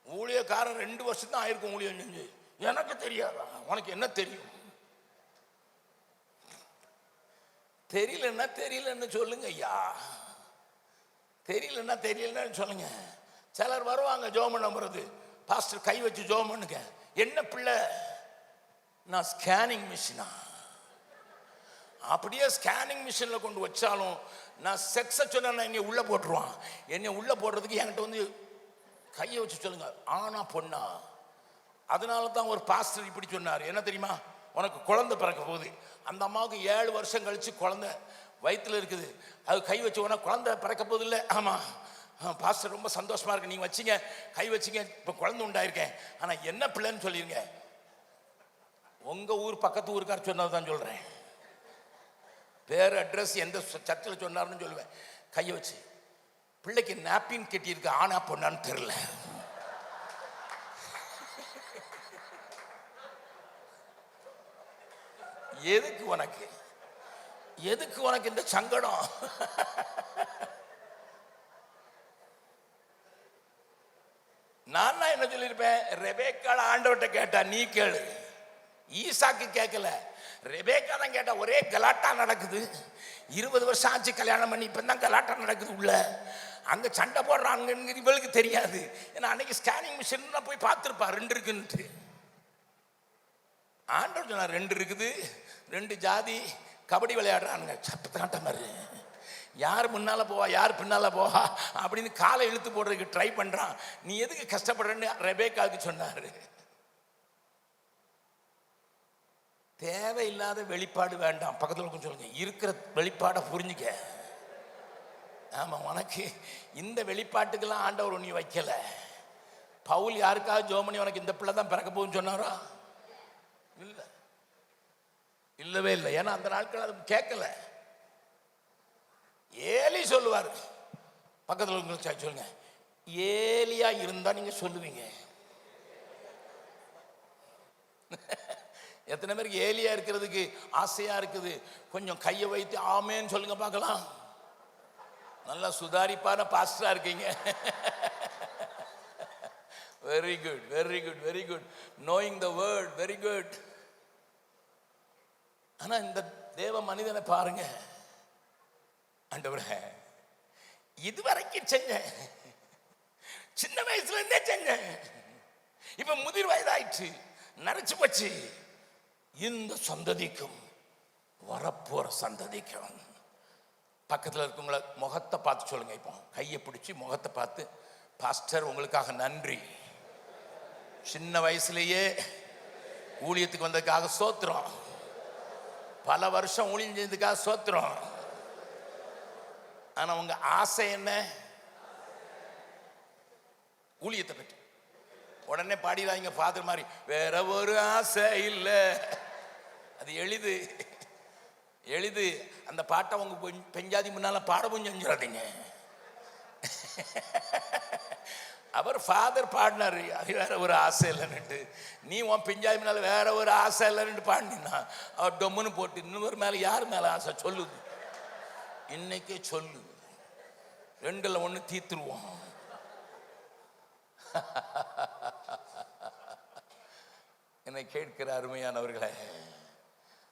ஊழியக்காரன் 2 வருஷம் தான் ஆயிருக்கும் ஊழியம் செஞ்சு, எனக்கு தெரியாதா? உனக்கு என்ன தெரியும்? தெரியலன்னு சொல்லுங்க ஐயா, தெரியலன்னு சொல்லுங்க. சிலர் வருவாங்க ஜெபம் பண்ண போறது, பாஸ்டர் கை வச்சு ஜெபம் பண்ணுங்க. என்ன பிள்ளை? நான் ஸ்கேனிங் மிஷினா? அப்படியே ஸ்கேனிங் மிஷின்ல கொண்டு வச்சாலும் நான் செக்ஸ சொன்னா என்னை உள்ள போட்டுருவான். என்னை உள்ள போடுறதுக்கு என்கிட்ட வந்து கையை வச்சு சொல்லுங்க, ஆனா பொண்ணா? அதனால தான் ஒரு பாஸ்டர் இப்படி சொன்னார். என்ன தெரியுமா? உனக்கு குழந்தை பிறக்க போகுது, அந்த அம்மாவுக்கு 7 வருஷம் கழிச்சு குழந்தை வயிற்றுல இருக்குது, அது கை வச்சு உனக்கு குழந்தை பிறக்க போகுது இல்லை? ஆமா பாஸ்டர், ரொம்ப சந்தோஷமா இருக்கு, நீங்க வச்சிங்க, கை வச்சிங்க, இப்போ குழந்தை உண்டாயிருக்கேன், ஆனா என்ன பிள்ளைன்னு சொல்லிருங்க. உங்க ஊர் பக்கத்து ஊருக்கார சொன்னதான் சொல்றேன். பேர் அட்ரஸ் எந்த சர்ச்சில் சொன்னார்னு சொல்லுவேன். கையை வச்சு பிள்ளைக்கு நாப்பின் கட்டியிருக்கு, ஆனா பொண்ணான்னு தெரியல. எதுக்கு உனக்கு, எதுக்கு உனக்கு இந்த சங்கடம்? நான் என்ன சொல்லியிருப்பேன், ரெபேக்கால ஆண்டவர்கிட்ட கேட்டா நீ கேளு, ஈசாக்கு கேட்கல, ரெபேக்கா தான் கேட்டா. ஒரே கலாட்டா நடக்குது. 20 வருஷம் ஆச்சு கல்யாணம் பண்ணி, இப்போ தான் கலாட்டா நடக்குது உள்ள. அங்கே சண்டை போடுறாங்க, இவளுக்கு தெரியாது. ஏன்னா அன்னைக்கு ஸ்கேனிங் மிஷின் போய் பார்த்துருப்பா 2 இருக்குன்ட்டு. ஆண்டவர் சொன்னார் 2 இருக்குது, 2 ஜாதி கபடி விளையாடுறானுங்க. சப்பத்தாட்ட மாதிரி யார் முன்னால போவா யார் பின்னால போவா அப்படின்னு காலை இழுத்து போடுறதுக்கு ட்ரை பண்றான். நீ எதுக்கு கஷ்டப்படுறன்னு ரெபேக்காவுக்கு சொன்னாரு. தேவையில்லாத வெளிப்பாடு வேண்டாம். பக்கத்தில் கொஞ்சம் சொல்லுங்க, இருக்கிற வெளிப்பாடை புரிஞ்சுக்க. ஆமா, உனக்கு இந்த வெளிப்பாட்டுக்கெல்லாம் ஆண்டவர் ஒண்ணு வைக்கல. பவுல் யாருக்காவது ஜோமனி உனக்கு இந்த பிள்ளை தான் பிறக்க போகுன்னு சொன்னாரா? இல்லை, இல்லவே இல்லை. ஏன்னா அந்த நாட்கள் அது கேட்கல. ஏலி சொல்லுவார். பக்கத்தில் சொல்லுங்க, ஏலியா இருந்தா நீங்க சொல்லுவீங்க. எத்தனை பேருக்கு ஏலியா இருக்கிறதுக்கு ஆசையா இருக்குது? கொஞ்சம் கையை வைத்து ஆமேன்னு சொல்லுங்க பார்க்கலாம். நல்லா சுதாரிப்பான பாஸ்டரா இருக்கீங்க. Very good, very good, very good. Knowing the word, very good. ஆனா இந்த தேவ மனிதனை பாருங்க. ஆண்டவரே, இதுவரைக்கும் செஞ்சேன், சின்ன வயசுல இருந்தே செஞ்சேன், இப்ப முதிர் வயதாயிடுச்சு, நரைச்சு போச்சு. இந்த சந்ததிக்கும் வரப்போற சந்ததிக்கும். பக்கத்தில் இருக்கவங்கள முகத்தை பார்த்து சொல்லுங்க. இப்போ கையை பிடிச்சி முகத்தை பார்த்து, பாஸ்டர் உங்களுக்காக நன்றி, சின்ன வயசுலேயே ஊழியத்துக்கு வந்ததுக்காக சோத்திரம், பல வருஷம் ஊழியம் செஞ்சதுக்காக சோத்திரம். ஆனா உங்க ஆசை என்ன? ஊழியத்தை பற்றி. உடனே பாடிடாதீங்க ஃபாதர் மாதிரி, வேற ஒரு ஆசை இல்லை. அது எளிது, எளிது. அந்த பாட்டை உங்க பெஞ்சாதி முன்னால பாடவும் செஞ்சிடாதீங்க. அவர் ஃபாதர் பாடினாரு, அது வேற ஒரு ஆசை இல்லைன்னுட்டு. நீ உன் பெஞ்சாதி முன்னால வேற ஒரு ஆசை இல்லைன்னு பாடினா அவர் டொம்முன்னு போட்டு இன்னொரு மேல யார் மேல ஆசை சொல்லுது? இன்னைக்கே சொல்லு, 2ல் 1 தீத்துருவோம். என்னை கேட்கிற அருமையானவர்களே,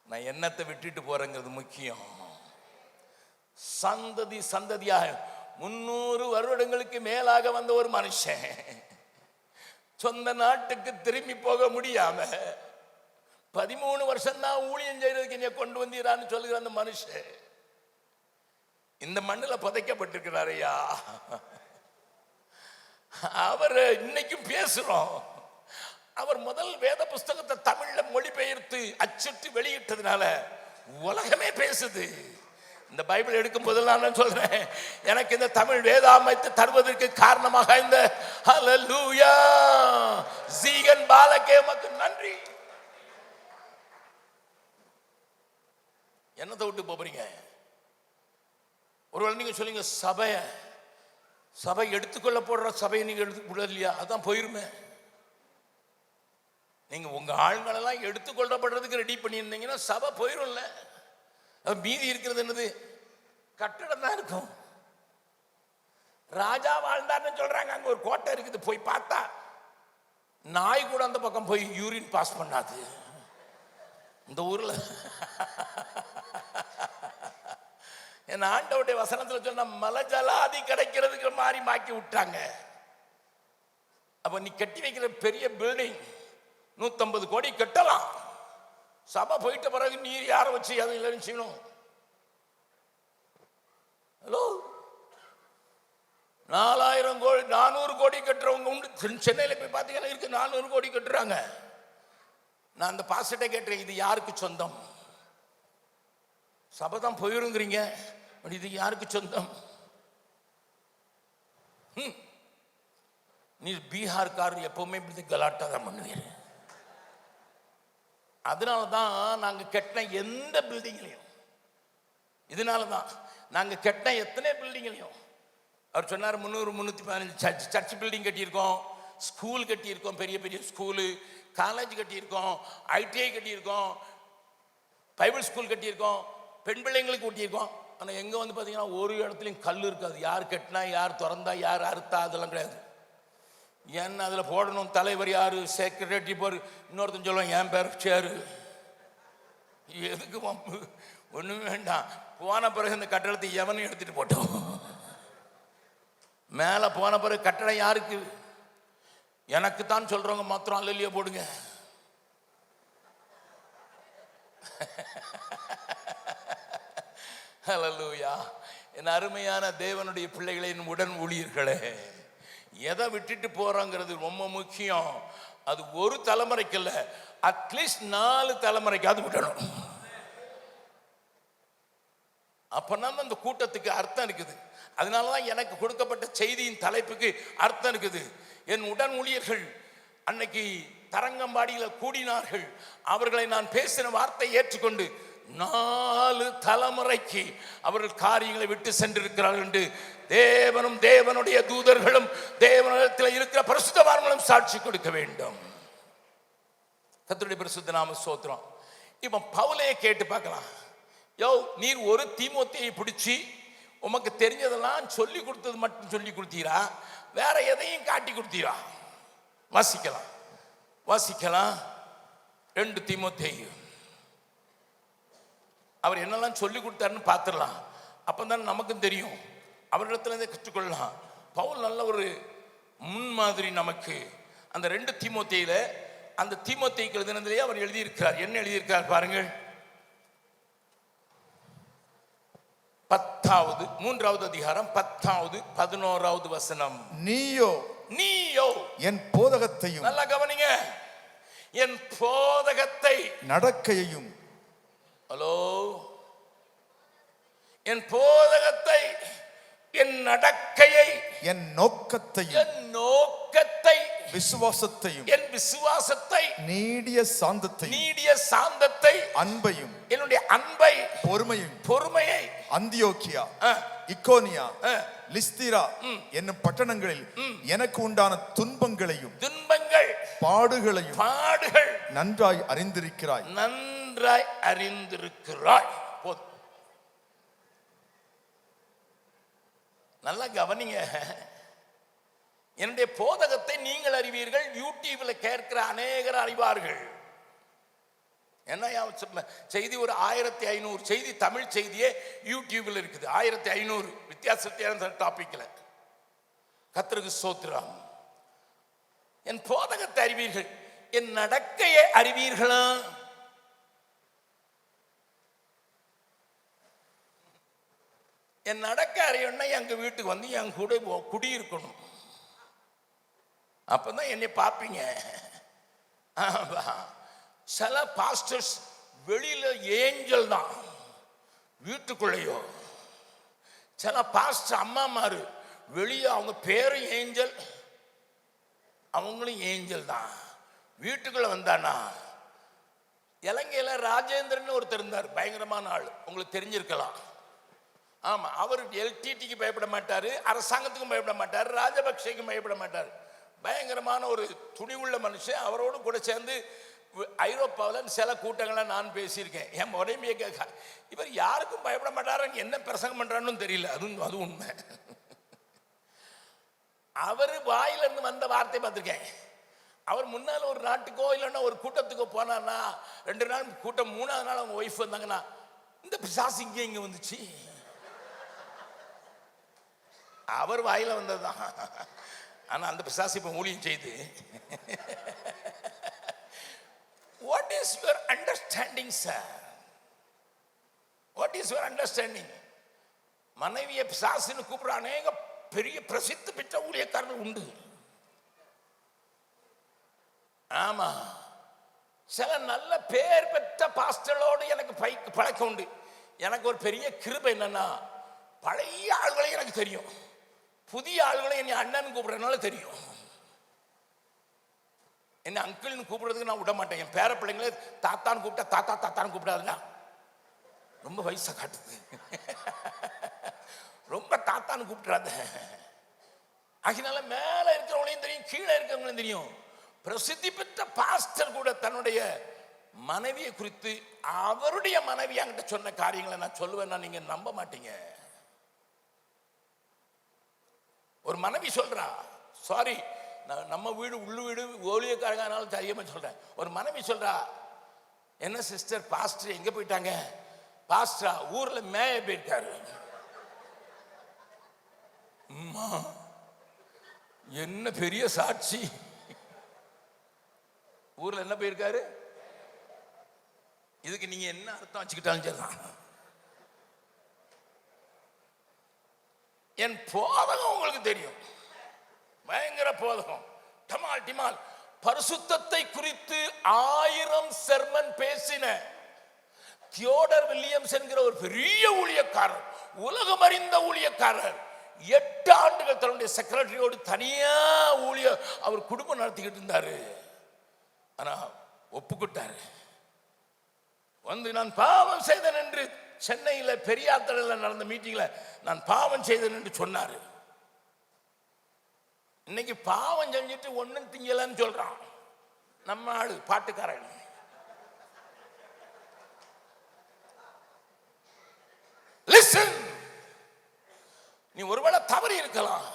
நான் என்னத்தை விட்டுட்டு போறேங்கிறது முக்கியம். சந்ததி சந்ததியாக 300 வருடங்களுக்கு மேலாக வந்த ஒரு மனுஷன் சொந்த நாட்டுக்கு திரும்பி போக முடியாம 13 வருஷம் தான் ஊழியம் செய்யறதுக்கு என்னை கொண்டு வந்தீரான்னு சொல்லுகிற அந்த மனுஷன் இந்த மண்ணில் புதைக்கப்பட்டிருக்கிறார் ஐயா. அவர் இன்னைக்கும் பேசுறோம். அவர் முதல் வேத புஸ்தகத்தை தமிழ்ல மொழிபெயர்த்து அச்சிட்டு வெளியிட்டதுனால உலகமே பேசுது. இந்த பைபிள் எடுக்கும் போதெல்லாம் நான் சொல்றேன், எனக்கு இந்த தமிழ் வேதாமத்தை தருவதற்கு காரணமாக இந்த ஹல்லேலூயா ஜீகன் பாலகே உமக்கு நன்றி. என்னத்தை விட்டு போறீங்க? ஒருவேளை நீங்க சொல்லுங்க, சபை எடுத்துக்கொள்ள போடுற சபையை நீங்க எடுத்துக்கொள்ள இல்லையா? அதான் போயிருமே. நீங்க உங்க ஆள்களெல்லாம் எடுத்துக்கொள்ளப்படுறதுக்கு ரெடி பண்ணியிருந்தீங்கன்னா சபை போயிரும்ல. மீதி இருக்கிறது என்னது? கட்டடம் தான் இருக்கும். ராஜா வாழ்ந்தார்னு சொல்றாங்க. அங்க ஒரு கோட்டை இருக்குது, போய் பார்த்தா நாய் கூட அந்த பக்கம் போய் யூரின் பாஸ் பண்ணாது. இந்த ஊர்ல என் ஆண்டவருடைய வசனத்துல சொன்ன மலஜலாதி கிடைக்கிறதுக்கு மாதிரி மாக்கி விட்டாங்க. அப்ப நீ கட்டி வைக்கிற பெரிய பில்டிங் 150 கோடி கட்டலாம். சபை போயிட்ட பிறகு நீர் யாரை வச்சு அது இல்லைன்னு செய்யணும்? ஹலோ, 4000 கோடி 400 கோடி கட்டுறவங்க உண்டு. சென்னையில போய் பார்த்தீங்கன்னா இருக்கு, 400 கோடி கட்டுறாங்க. நான் அந்த பாஸ்டர்ட்ட கேட்டேன், இது யாருக்கு சொந்தம்? சபை தான் போயிருங்கிறீங்க, இது யாருக்கு சொந்தம்? நீ பீகார்காரர் எப்பவுமே இப்படி கலாட்டா தான் பண்ணுவீர். அதனால தான் நாங்கள் கட்டின எந்த பில்டிங்லையும், இதனால தான் நாங்கள் கட்டின எத்தனை பில்டிங்லையும் அவர் சொன்னார் 300-315 சர்ச் பில்டிங் கட்டியிருக்கோம், ஸ்கூல் கட்டியிருக்கோம், பெரிய பெரிய ஸ்கூலு, காலேஜ் கட்டியிருக்கோம், ஐடிஐ கட்டியிருக்கோம், பைபிள் ஸ்கூல் கட்டியிருக்கோம், பெண் பிள்ளைங்களுக்கு கட்டியிருக்கோம். ஆனால் எங்கே வந்து பார்த்தீங்கன்னா ஒரு இடத்துலையும் கல் இருக்காது. யார் கட்டினா, யார் திறந்தா, யார் அறுத்தா, அதெல்லாம் கிடையாது. ஏன்னா அதில் போடணும் தலைவர் யார், செக்ரட்டரி பேர், இன்னொருத்தன் சொல்லுவான் என் பேர் சேரு. எதுக்கு வம்பு? ஒன்றுமே வேண்டாம். போன பிறகு இந்த கட்டடத்தை எவனும் எடுத்துட்டு போட்டோம். மேலே போன பிறகு கட்டடம் யாருக்கு? எனக்கு தான் சொல்றவங்க மாத்திரம் அல்லையா போடுங்க. ஹல்லேலூயா. என் அருமையான தேவனுடைய பிள்ளைகளை, உடன் ஊழியர்களே, எதை விட்டுட்டு போறோங்கிறது ரொம்ப முக்கியம். அது ஒரு தலைமுறைக்கு இல்ல, அட்லீஸ்ட் 4 தலைமுறைக்காவது விடணும். அப்பதான் அந்த கூட்டத்துக்கு அர்த்தம் இருக்குது. அதனாலதான் எனக்கு கொடுக்கப்பட்ட செய்தியின் தலைப்புக்கு அர்த்தம் இருக்குது. என் உடன் ஊழியர்கள் அன்னைக்கு தரங்கம்பாடியில் கூடினார்கள். அவர்களை நான் பேசின வார்த்தை ஏற்றுக்கொண்டு 4 தலைமுறைக்கு அவர்கள் காரியங்களை விட்டு சென்றிருக்கிறார்கள் என்று தேவனும் தேவனுடைய தூதர்களும் தேவனிடத்தில் இருக்கிற பரிசுத்தவான்களும் சாட்சி கொடுக்க வேண்டும். கர்த்தருடைய பரிசுத்த நாம ஸ்தோத்திரம். இப்ப பவுலையே கேட்டு பார்க்கலாம். யோ, நீர் ஒரு தீமோத்தேயை பிடிச்சி உமக்கு தெரிஞ்சதெல்லாம் சொல்லி கொடுத்தது மட்டும் சொல்லி கொடுத்தீரா, வேற எதையும் காட்டி கொடுத்தீரா? வாசிக்கலாம் 2 தீமோத்தேயு. அவர் என்னெல்லாம் சொல்லி கொடுத்தாருன்னு பார்த்துடலாம். அப்பதான் நமக்கும் தெரியும், அவரிடத்துல கற்றுக்கொள்ளலாம். பவுல் நல்ல ஒரு முன்மாதிரி நமக்கு. அந்த 2 தீமோத்தேயில, அந்த தீமோத்தேயுக்கு எழுதினதிலேயே அவர் எழுதியிருக்கிறார். என்ன எழுதியிருக்கிறார் பாருங்கள். 3வது அதிகாரம் 10வது 11வது வசனம். நீயோ என் போதகத்தையும், நல்லா கவனிங்க, என் போதகத்தை, நடக்கையையும், ஹலோ, என் போதகத்தை, என் நடக்கையை, என் நோக்கத்தையும், விசுவாசத்தையும், என் விசுவாசத்தை, நீடிய சாந்தத்தை, அன்பையும், என்னுடைய அன்பை, பொறுமையை, அந்தியோக்கியா, இக்கோனியா, லிஸ்திரா என்னும் பட்டணங்களில் எனக்கு உண்டான துன்பங்கள், பாடுகள் நன்றாய் அறிந்திருக்கிறாய். நல்லா கவனிங்க. என்னுடைய போதகத்தை நீங்கள் அறிவீர்கள், யூடியூப்ல கேட்கிற அநேகர் அறிவார்கள். என்ன செய்தி, ஒரு 1500 செய்தி, தமிழ் செய்தியே யூடியூப்ல இருக்குது. 1500 வித்தியாசத்தியான டாபிக்ல. கர்த்தருக்கு ஸ்தோத்திரம். என் போதகத்தை அறிவீர்கள், என் நடக்கையை அறிவீர்களா? என் நடக்க அறியணும்னா எங்க வீட்டுக்கு வந்து என் கூட குடியிருக்கணும். அப்பதான் என்னை பார்ப்பீங்க. சில பாஸ்டர்ஸ் வெளியில ஏஞ்சல் தான், வீட்டுக்குள்ளேயோ. சில பாஸ்டர் அம்மாமாரு வெளியே அவங்க பேரும் ஏஞ்சல், அவங்களும் ஏஞ்சல் தான். வீட்டுக்குள்ள வந்தானா, இலங்கையில ராஜேந்திரன் ஒருத்தர் இருந்தார், பயங்கரமான ஆள், உங்களுக்கு தெரிஞ்சிருக்கலாம். ஆமா, அவர் எல்டிடிக்கு பயப்பட மாட்டாரு, அரசாங்கத்துக்கும் பயப்பட மாட்டாரு, ராஜபக்சேக்கும் பயப்பட மாட்டாரு. பயங்கரமான ஒரு துணிவுள்ள மனுஷன். அவரோடு கூட சேர்ந்து ஐரோப்பாவில் சில கூட்டங்களை நான் பேசியிருக்கேன். என் உடம்பையே கேட்க, இவர் யாருக்கும் பயப்பட மாட்டாருன்னு என்ன பிரசங்கம் பண்றான்னு தெரியல. அது உண்மை. அவர் வாயிலிருந்து வந்த வார்த்தை பார்த்திருக்கேன். அவர் முன்னால ஒரு நாட்டுக்கோ இல்லைன்னா ஒரு கூட்டத்துக்கோ போனான்னா 2 நாள் கூட்டம், 3வது நாள் அவங்க ஒய்ஃப் வந்தாங்கன்னா, இந்த பிசாசு இங்கே வந்துச்சு. அவர் வாயில வந்ததுதான். ஆனா அந்த பிசாசு இப்ப ஊழியம் செய்து. What is your understanding, sir? What is your understanding? மனைவியை பிசாசுன்னு கூப்பிடுற அநேக பெரிய பிரசித்தி பெற்ற ஊழியக்காரர்கள் உண்டு. ஆமா, சில நல்ல பேர் பெற்ற பாஸ்டரோடு எனக்கு பழக்கம் உண்டு. எனக்கு ஒரு பெரிய கிருபை என்னன்னா, பழைய ஆள்களை எனக்கு தெரியும், புதிய ஆள்களை என்னை அண்ணன் கூப்பிடுறதுனால தெரியும். என்ன அங்கிள்னு கூப்பிடுறதுக்கு நான் விட மாட்டேன். என் பேர பிள்ளைங்களே தாத்தான்னு கூப்பிட்டா தாத்தா தாத்தான்னு கூப்பிடாதுடா, ரொம்ப வயசை காட்டுது. ரொம்ப தாத்தான்னு கூப்பிட்டுறாத. அதனால மேல இருக்கிறவங்களையும் தெரியும், கீழே இருக்கிறவங்களையும் தெரியும். பிரசித்தி பெற்ற பாஸ்டர் கூட தன்னுடைய மனைவியை குறித்து அவருடைய மனைவி என்கிட்ட சொன்ன காரியங்களை நான் சொல்லுவேன்னா நீங்க நம்ப மாட்டீங்க. ஒரு மனைவி சொல்றா, சாரி நம்ம வீடு உள்ளு வீடு ஊழியக்காரங்கனாலும் தெரியாம சொல்றேன். ஒரு மனைவி சொல்றா, என்ன சிஸ்டர் பாஸ்டர் எங்க போயிட்டாங்க? பாஸ்டரா ஊர்ல மேய போயிருக்காரு. என்ன பெரிய சாட்சி! ஊர்ல என்ன போயிருக்காரு? இதுக்கு நீங்க என்ன அர்த்தம் வச்சுக்கிட்டாலும் சரிதான். என் போதகம் உங்களுக்கு தெரியும், பயங்கர போதகம். டமால் டிமால் பரிசுத்தத்தை குறித்து 1000 செர்மன் பேசின தியோடர் வில்லியம்ஸ் என்கிற ஒரு பெரிய ஊழியக்காரர், உலகம் அறிந்த ஊழியக்காரர், 8 ஆண்டுகள் தன்னுடைய செக்ரட்டரியோடு தனியா அவர் குடும்பம் நடத்திக்கிட்டு இருந்தாரு. ஆனா ஒப்புக்கிட்டாரு. வந்து நான் பாவம் செய்தேன் என்று சென்னையில பெரியார் திடலில் நடந்த மீட்டிங்ல நான் பாவம் செய்தேன் என்று சொன்னாரு. இன்னைக்கு பாவம் செஞ்சுட்டு ஒன்னும் திங்கலன்னு சொல்றான் நம்ம ஆளு பாட்டுக்காரன். லிசன், நீ ஒருவேளை தவறி இருக்கலாம்,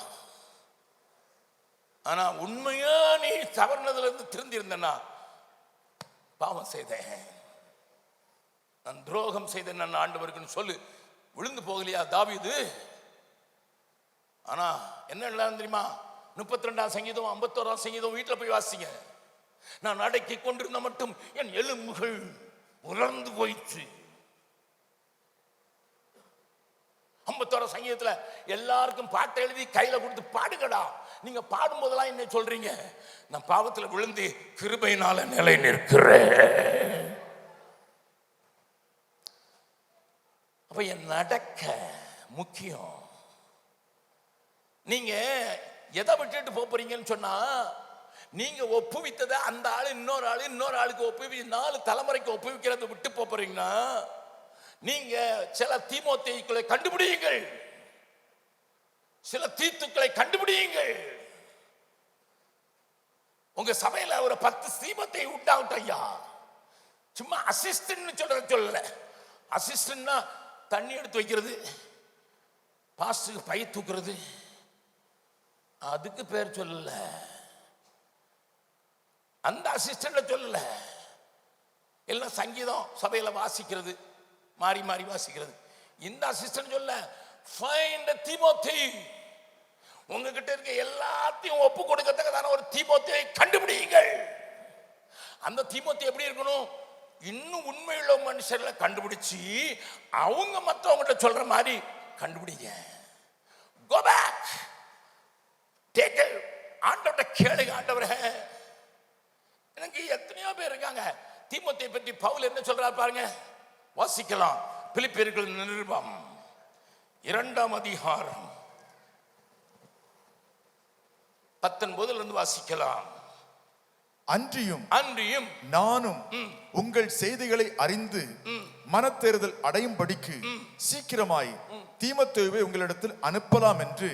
ஆனா உண்மையா நீ தவறுனதுல இருந்து திருந்தி இருந்தனா, பாவம் செய்தேன், நான் துரோகம் செய்தேன் நான் ஆண்டவருக்குன்னு சொல்லு. விழுந்து போகலையா தாவீது? ஆனா என்ன தெரியுமா, 32ஆம் சங்கீதம் 51ஆம் சங்கீதம் வீட்டில் போய் வாசிங்க. நான் அடக்கி கொண்டிருந்த மட்டும் என் எலும்புகள் உலர்ந்து போயிடுச்சு. 51ஆம் சங்கீதத்துல எல்லாருக்கும் பாட்டை எழுதி கையில கொடுத்து பாடுங்கடா. நீங்க பாடும் போதெல்லாம் என்ன சொல்றீங்க? நான் பாவத்துல விழுந்து கிருபையினால நிலை நிற்கிறேன். அப்ப என் நடக்க முக்கியம். நீங்க எதை விட்டுட்டு போறீங்கன்னு சொன்னா, நீங்க ஒப்புவித்ததை அந்த ஆளு இன்னொரு ஆளுக்கு ஒப்புவி 4 தலைமுறைக்கு ஒப்புவிக்கிறத விட்டு போறீங்கன்னா, நீங்க சில தீமோத்தேயுக்களை கண்டுபிடியுங்கள், சில தீத்துக்களை கண்டுபிடியுங்கள். உங்க சபையில ஒரு 10 தீமோத்தேயு விட்டாகட்டும் ஐயா. சும்மா அசிஸ்டன்ட் சொல்லல. அசிஸ்டன்ட்னா தண்ணி எடுத்து வைக்கிறது, பாஸ்டருக்கு பை தூக்குறது, அதுக்கு பேர் சொல்லல. அந்த அசிஸ்டன்ட் சொல்லல. எல்லாம் சங்கீதம் சபையில வாசிக்கிறது, மாறி மாறி வாசிக்கிறது. இந்த அசிஸ்டன்ட் சொல்ல, ஃபைண்ட் தீமோத்தே. உங்ககிட்ட இருக்க எல்லாத்தையும் ஒப்பு கொடுக்கத்தக்கதான ஒரு தீமோத்தேயை கண்டுபிடியுங்கள். அந்த தீமோத்தே எப்படி இருக்கணும்? இன்னும் உண்மையுள்ள மனுஷர்களை கண்டுபிடிச்சு அவங்க மற்றவங்கிட்ட சொல்ற மாதிரி கண்டுபிடிங்க. Go back. Take it. ஆண்டவர்கிட்ட கேளுங்க, ஆண்டவரே எனக்கு எத்தனையோ பேர் இருக்காங்க. தீமோத்தேயை பற்றி பவுல் என்ன சொல்றாரு பாருங்க, வாசிக்கலாம். பிலிப்பியர்கள் நிருபம் 2ஆம் அதிகாரம் 19 இருந்து வாசிக்கலாம். அன்றியும் நானும் உங்கள் செய்திகளை அறிந்து மனத்தேறுதல் அடையும்படிக்கு சீக்கிரமாய் தீமோத்தேயுவை உங்களிடத்தில் அனுப்பலாம் என்று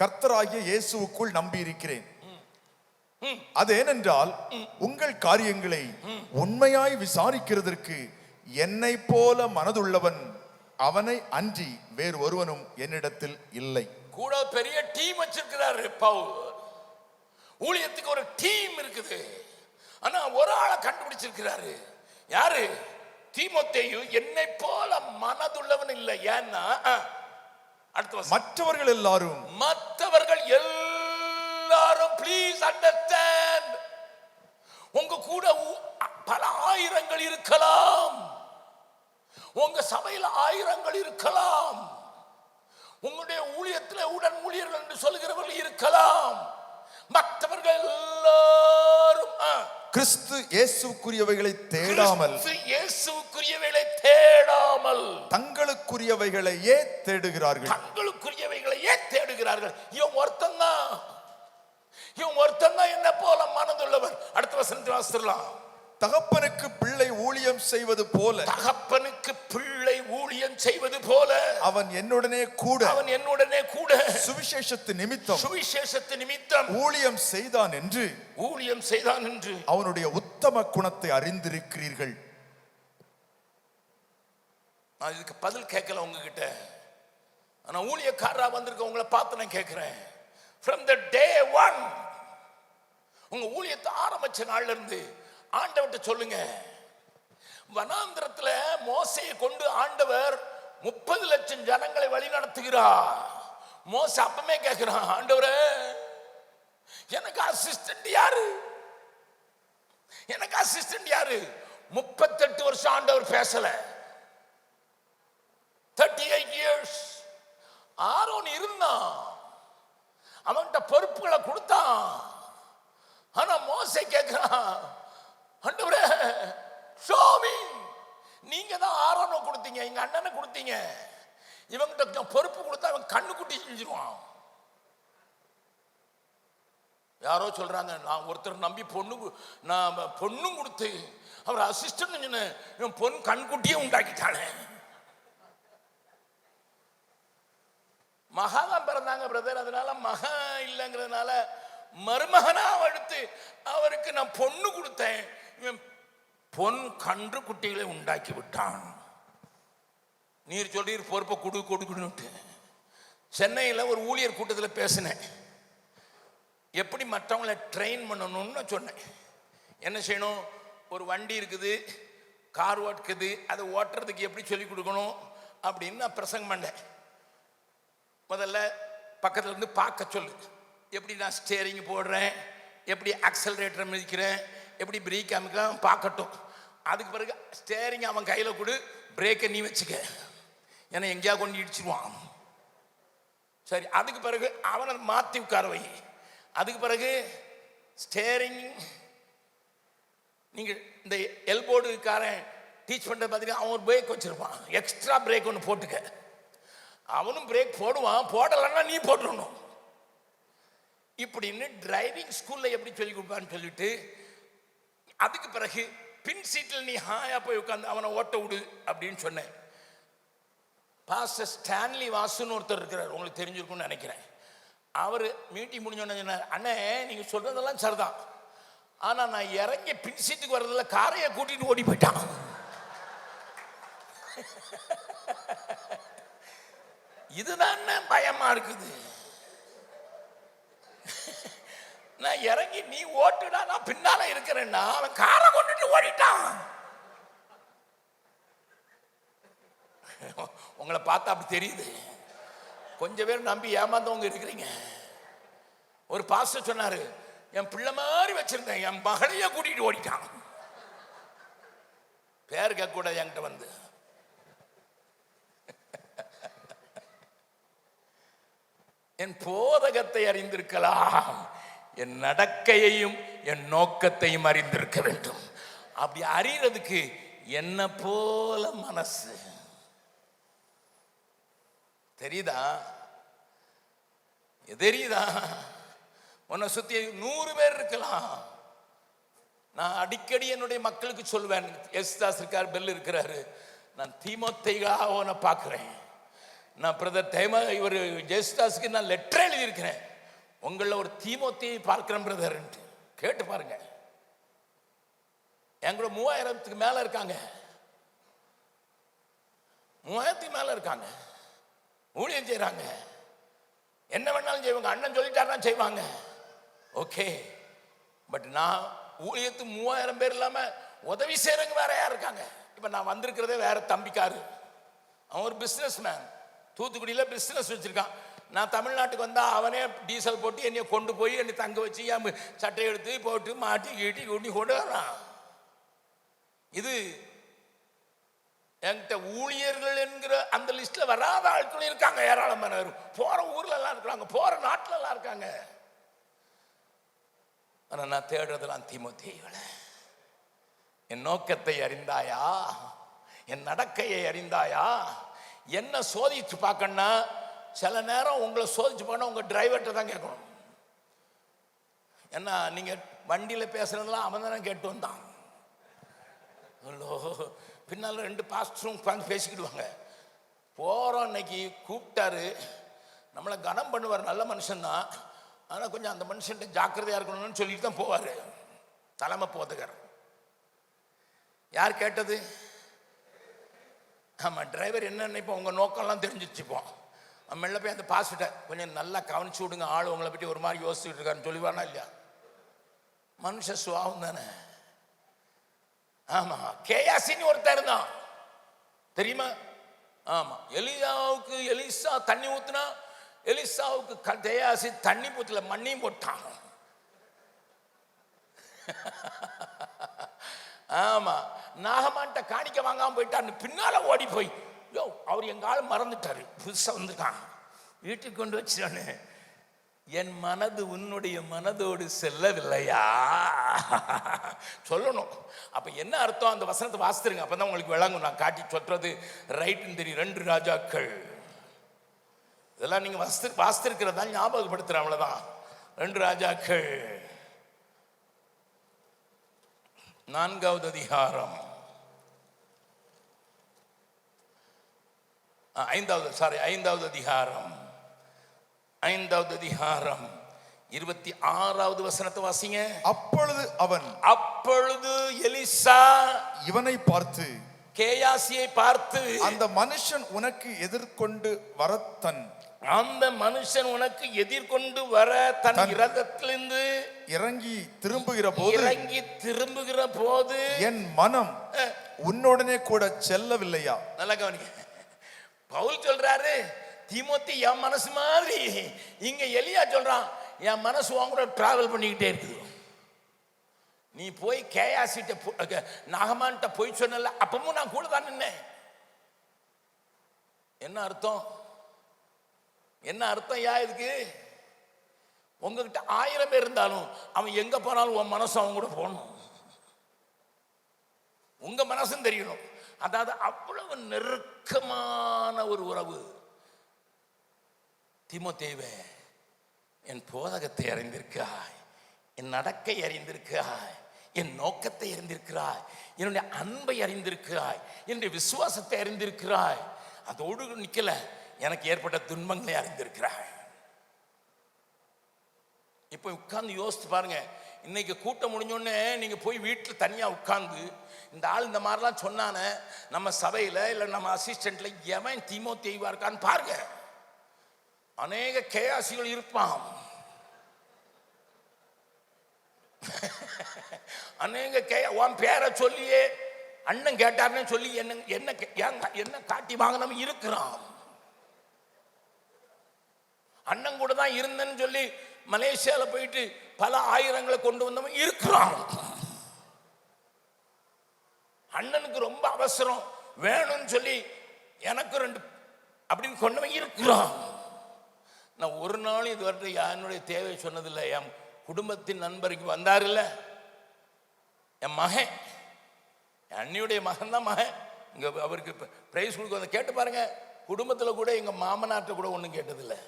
கர்த்தராகிய இயேசுவுக்குள் நம்பியிருக்கிறேன். அது ஏனென்றால் உங்கள் காரியங்களை உண்மையாய் விசாரிக்கிறதற்கு என்னை போல மனதுள்ளவன் அவனை அன்றி வேறு ஒருவனும் என்னிடத்தில் இல்லை. கூட பெரிய டீம் வச்சிருக்கிறாரு பவுல். ஊழியத்துக்கு ஒரு டீம் இருக்குது. ஆனா ஒரு ஆளை கண்டுபிடிச்சிருக்கிறாரு. யாரு? தீமோத்தேயு என்னை போல மனதுள்ளவன் இல்லை. ஏன்னா மற்றவர்கள் எல்லாரும் ப்ளீஸ் அண்டர்ஸ்டாண்ட், உங்க கூட பல ஆயிரங்கள் இருக்கலாம், உங்க சபையில் ஆயிரங்கள் இருக்கலாம், உங்களுடைய ஊழியத்தில் உடன் ஊழியர்கள் என்று சொல்கிறவர்கள் இருக்கலாம். மற்றவர்கள் எல்லாரும் கிறிஸ்து இயேசுக்குரியவைகளை தேடாமல் தங்களுக்குரியவைகளையே தேடுகிறார்கள். தங்களுக்குரியவைகளையே தேடுகிறார்கள். இவன் ஒருத்தன் தான். இவன் ஒருத்தன் தான் என்ன போல மனதுள்ளவர். அடுத்த வசனத்தை வாசிக்கலாம். தகப்பனுக்கு பிள்ளை ஊழியம் செய்வது போல, தகப்பனுக்கு பிள்ளை ஊழியம் செய்வது போல அவன் என்னுடனே கூட சுவிசேஷத்து நிமித்தம் ஊழியம் செய்தான் என்று அவனுடைய உத்தம குணத்தை அறிந்திருக்கிறீர்கள். நான் இதுக்கு பதில் கேட்கல உங்ககிட்ட. ஆனா ஊழியக்காரரா வந்திருக்க உங்களை பார்த்து நான் கேட்கிறேன். from the day one, உங்க ஊழியத்தை ஆரம்பிச்ச நாள்ல இருந்து ஆண்டவர்கிட்ட சொல்லுங்க. வனாந்திரத்துல மோசையை கொண்டு ஆண்டவர் 30 லட்சம் ஜனங்களை வழி நடத்துகிறார். மோசே அப்பமே கேட்கிறான், ஆண்டவரே எனக்கு அசிஸ்டன்ட் யாரு? 38 வருஷம் ஆண்டவர் பேசல. 38 years ஆரோன் இருந்தான், அவன்கிட்ட பொறுப்புகளை கொடுத்தான். ஆனா மோசே கேட்கிறான், ஆண்டவரே show me. நீங்க தான் ஆரோனை கொடுத்தீங்க, எங்க அண்ணனை கொடுத்தீங்க, இவங்கிட்ட பொறுப்பு கொடுத்தா அவன் கண்ணுக்குட்டி செஞ்சிருவான். யாரோ சொல்றாங்க, நான் ஒருத்தர் நம்பி பொண்ணும் கொடுத்து அவர் அசிஸ்டன்ட் இவன் பொண்ணு கண்குட்டியே உண்டாக்கிட்டானே. மகாதான் பிறந்தாங்க பிரதர், அதனால மகா இல்லைங்கிறதுனால மருமகனா எடுத்து அவருக்கு நான் பொண்ணு கொடுத்தேன், இவன் பொன் கன்று குட்டிகளை உண்டாக்கி விட்டான். நீர் சொல்றீர் பொறுப்பை கொடுக்கணும்ட்டு. சென்னையில் ஒரு ஊழியர் கூட்டத்தில் பேசினேன். எப்படி மற்றவங்களை ட்ரெயின் பண்ணணும்னு சொன்னேன். என்ன செய்யணும், ஒரு வண்டி இருக்குது, கார் ஓட்டுக்குது, அதை ஓட்டுறதுக்கு எப்படி சொல்லிக் கொடுக்கணும் அப்படின்னு நான் பிரசங்கம் பண்ணேன். முதல்ல பக்கத்தில் இருந்து பார்க்க சொல்லு, எப்படி நான் ஸ்டேரிங் போடுறேன், எப்படி ஆக்சலரேட்டர் மிதிக்கிறேன், எப்படி பிரேக் அமைக்கலாம் பார்க்கட்டும். அதுக்கு பிறகு ஸ்டேரிங் அவன் கையில் கொடு, பிரேக்கை நீ வச்சுக்க, ஏன்னா எங்கேயா கொண்டு இடிச்சிருவான். சரி, அதுக்கு பிறகு அவனை மாற்றி உட்கார வை. அதுக்கு பிறகு ஸ்டேரிங் நீங்கள் இந்த எல்போர்டுக்காரன் டீச் பண்ணுற பார்த்தீங்கன்னா அவன் ஒரு பிரேக் வச்சுருப்பான், எக்ஸ்ட்ரா பிரேக் ஒன்று போட்டுக்க. அவனும் பிரேக் போடுவான், போடலைன்னா நீ போட்டுடணும். இப்படின்னு டிரைவிங் ஸ்கூலில் எப்படி சொல்லி கொடுப்பான்னு சொல்லிட்டு, அதுக்கு பிறகு பின் சீட்டில் நீ ஹாயா போய் உட்காந்து அவனை ஓட்ட விடு அப்படின்னு சொன்னேன். பாஸ்டர் ஸ்டான்லி வாசுன்னு ஒருத்தர் இருக்கிறார், உங்களுக்கு தெரிஞ்சிருக்கும்னு நினைக்கிறேன். அவர் மீட்டிங் முடிஞ்சோன்னு சொன்னார், அண்ணே நீங்கள் சொல்கிறதெல்லாம் சரிதான், ஆனால் நான் இறங்கி பின் சீட்டுக்கு வர்றதில்ல, காரையை கூட்டிகிட்டு ஓடி போயிட்டான். இதுதான் பயமா இருக்குது. நான் இறங்கி நீ ஓட்டுடா, நான் பின்னால இருக்கிறேன்னா அவன் காரை கொண்டுட்டு ஓடிட்டான். உங்களை பார்த்தா அப்படி தெரியுது. கொஞ்சம் பேர் நம்பி ஏமாந்தவங்க இருக்கிறீங்க. ஒரு பாஸ்டர் சொன்னாரு, என் பிள்ளை மாதிரி வச்சிருந்தேன், என் மகளையே கூட்டிட்டு ஓடிட்டான். பேர் கேட்க கூட என்கிட்ட வந்து. என் போதகத்தை அறிந்திருக்கலாம், என் நடக்கையையும் என் நோக்கத்தையும் அறிந்திருக்க வேண்டும். அப்படி அறியறதுக்கு என்ன போல மனசு தெரியுதா? உன்னை சுத்தி 100 பேர் இருக்கலாம். நான் அடிக்கடி என்னுடைய மக்களுக்கு சொல்வேன், எஸ்தாஸ் இருக்கார், பெல் இருக்கிறாரு, நான் தீமோத்தேயுவை பார்க்கிறேன். நான் பிரதர் இவர் ஜெயசுதாஸுக்கு நான் லெட்டர் எழுதியிருக்கிறேன், உங்களில் ஒரு தீமோத்தேயை பார்க்கிறேன் பிரதர், கேட்டு பாருங்க. எங்களோட 3000க்கு மேல இருக்காங்க, 3000க்கு மேல இருக்காங்க, ஊழியம் செய்யறாங்க, என்ன வேணாலும் செய்வாங்க. அண்ணன் சொல்லிட்டாருன்னா செய்வாங்க, ஓகே. பட் நான் ஊழியத்து 3000 பேர் இல்லாம உதவி செய்யறவங்க வேற யார் இருக்காங்க. இப்ப நான் வந்திருக்கிறதே வேற தம்பிக்காரு, அவன் ஒரு பிசினஸ் மேன், தூத்துக்குடியில் பிஸ்னஸ் வச்சுருக்கான். நான் தமிழ்நாட்டுக்கு வந்தால் அவனே டீசல் போட்டு என்னை கொண்டு போய் என்னை தங்க வச்சு என் சட்டை எடுத்து போட்டு மாட்டி கீட்டி கூட்டி கொண்டு வரான். இது என்கிட்ட ஊழியர்கள் என்கிற அந்த லிஸ்ட்டில் வராத ஆட்களும் இருக்காங்க, ஏராளமான போகிற ஊர்லலாம் இருக்கிறாங்க, போகிற நாட்டிலலாம் இருக்காங்க. ஆனால் நான் தேடுறதெல்லாம் தீமோத்தேயுவை. என் நோக்கத்தை அறிந்தாயா, என் நடக்கையை அறிந்தாயா. என்ன சோதிச்சு பார்க்கணும்னா சில நேரம் உங்களை சோதிச்சு பார்க்கணும், உங்கள் டிரைவர்கிட்ட தான் கேட்கணும். ஏன்னா நீங்க வண்டியில பேசுறதெல்லாம் அவன் தானே கேட்டு வந்தான். பின்னால் 2 பாஸ்டரும் உட்காந்து பேசிக்கிடுவாங்க. போகிறோம், இன்னைக்கு கூப்பிட்டாரு, நம்மளை கனம் பண்ணுவார், நல்ல மனுஷன்தான். ஆனால் கொஞ்சம் அந்த மனுஷன்ட்ட ஜாக்கிரதையாக இருக்கணும்னு சொல்லிட்டு தான் போவார் தலைமை போதகர். யார் கேட்டது? ஆமாம், டிரைவர் என்ன நினைப்போம், உங்கள் நோக்கம்லாம் தெரிஞ்சிச்சுப்போம். மெல்ல போய் அந்த பாஸ்கிட்ட கொஞ்சம் நல்லா கவனிச்சு விடுங்க, ஆள் உங்களை பற்றி ஒரு மாதிரி யோசிச்சுட்டு இருக்காருன்னு சொல்லிவானா இல்லையா? மனுஷ சுவாவம் தானே. ஆமா, கேயாசின்னு ஒருத்தர் இருந்தான் தெரியுமா? ஆமா, எலிசா தண்ணி ஊத்துனா எலிசாவுக்கு கேயாசி தண்ணி ஊத்துல மண்ணையும் போட்டான். ஆமா, நாகமான்ட்ட காணிக்க வாங்காம போயிட்டான்னு பின்னால ஓடி போய், யோ அவர் எங்க ஆள் மறந்துட்டாரு, புதுசா வந்துட்டான், வீட்டுக்கு கொண்டு வச்சிட்டானு. என் மனது உன்னுடைய மனதோடு செல்லவில்லையா சொல்லணும். அப்ப என்ன அர்த்தம்? அந்த வசனத்தை வாசித்துருங்க, அப்பதான் உங்களுக்கு விளங்கும். நான் காட்டி சொல்றது ரைட்டுன்னு தெரியும். 2 ராஜாக்கள் இதெல்லாம் நீங்க வாசித்திருக்கிறதா ஞாபகப்படுத்துறேன், அவ்வளவுதான். 2 ராஜாக்கள் 4வது அதிகாரம் 5வது அதிகாரம் 26வது வசனத்தை வாசிங்க. அப்பொழுது எலிசா இவனை பார்த்து, கேயாசியை பார்த்து, அந்த மனுஷன் உனக்கு எதிர்கொண்டு வர தன் இரதத்திலிருந்து இறங்கி திரும்புகிற போது என் மனம் உன்னுடனே கூட செல்லவில்லையா? நல்லா கவனிங்க, பவுல் சொல்றாரு, தீமோத்தி என் மனசு மாதிரி. இங்க எலியா சொல்றான், என் மனசு உன் கூட டிராவல் பண்ணிக்கிட்டே இருக்குது. நீ போய் கேயாசிட்ட நாகமான்ட்ட போய் சொன்னல, அப்பவும் நான் கூட தான் நின்னேன். என்ன அர்த்தம்? யா இதுக்கு? உங்ககிட்ட 1000 பேர் இருந்தாலும் அவன் எங்க போனாலும் உன் மனசு அவன் கூட போகணும், உங்க மனசும் தெரியணும். அதாவது அவ்வளவு நெருக்கமான ஒரு உறவு. தீமோத்தேவே, என் போதகத்தை அறிந்திருக்கிறாய், என் நடக்கை அறிந்திருக்கிறாய், என் நோக்கத்தை அறிந்திருக்கிறாய், என்னுடைய அன்பை அறிந்திருக்கிறாய், என்னுடைய விசுவாசத்தை அறிந்திருக்கிறாய். அதோடு நிக்கல, எனக்கு ஏற்பட்ட துன்பங்களை அறிந்திருக்கிறாய். இப்ப உட்கார்ந்து யோசித்து பாருங்க. இன்னைக்கு கூட்டம் முடிஞ்சோடனே நீங்க போய் வீட்டில் தனியா உட்கார்ந்து, இந்த ஆள் இந்த மாதிரிலாம் சொன்னான நம்ம சபையில இல்ல நம்ம அசிஸ்டன்ட்ல எவன் தீமோத்தேயுவா இருக்கான்னு பாருங்க. அநேக கேயாசிகள் இருப்பான், அநேக உன் பேரை சொல்லியே அண்ணன் கேட்டாருன்னு சொல்லி என்ன காட்டி வாங்கினவன் இருக்கிறான். அண்ணன் கூட தான் இருந்தேன்னு சொல்லி மலேசியால போயிட்டு பல ஆயிரங்களை கொண்டு வந்தவன் இருக்கிறான். அண்ணனுக்கு ரொம்ப அவசரம் வேணும்னு சொல்லி எனக்கு 2 அப்படின்னு கொண்டவன் இருக்கிறான். நான் ஒரு நாள் இதுவரை என்னுடைய தேவை சொன்னதில்லை. என் குடும்பத்தின் நண்பருக்கு வந்தார் இல்ல, என் மகன், என் அண்ணியுடைய மகன் தான் மகன். இங்க அவருக்கு பிரைஸ் கொடுக்க வந்து கேட்டு பாருங்க. குடும்பத்தில் கூட எங்க மாமனார்ட்ட கூட ஒன்றும் கேட்டதில்லை.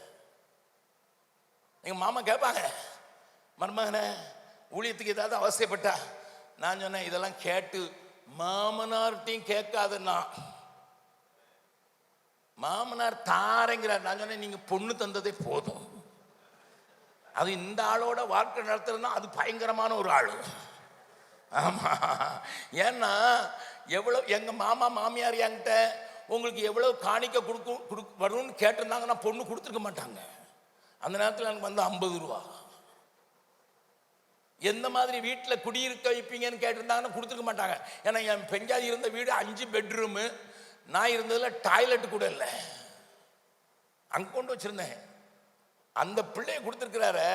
எங்க மாமா கேட்பாங்க, மருமகனே ஊழியத்துக்கு ஏதாவது அவசியப்பட்டா, நான் சொன்னேன் இதெல்லாம் கேட்டு மாமனார்ட்டையும் கேட்காதுன்னா. மாமனார் தாரங்கிறார். நான் சொன்னேன் நீங்க பொண்ணு தந்ததே போதும், அது இந்த ஆளோட வாழ்க்கை நடத்துறதுன்னா அது பயங்கரமான ஒரு ஆளு. ஆமா, ஏன்னா எவ்வளவு எங்க மாமா மாமியார் என்கிட்ட உங்களுக்கு எவ்வளவு காணிக்க வரும்னு கேட்டிருந்தாங்கன்னா பொண்ணு கொடுத்துருக்க மாட்டாங்க. அந்த நேரத்தில் எனக்கு வந்து 50 ரூபா. எந்த மாதிரி வீட்டில் குடியிருக்க வைப்பீங்கன்னு கேட்டிருந்தாங்கன்னா கொடுத்துருக்க மாட்டாங்க. ஏன்னா என் பெஞ்சாதி இருந்த வீடு 5 பெட்ரூமு, நான் இருந்ததுல டாய்லெட் கூட இல்லை, அங்கே கொண்டு வச்சிருந்தேன். அந்த பிள்ளைய கொடுத்துருக்கிறாரு.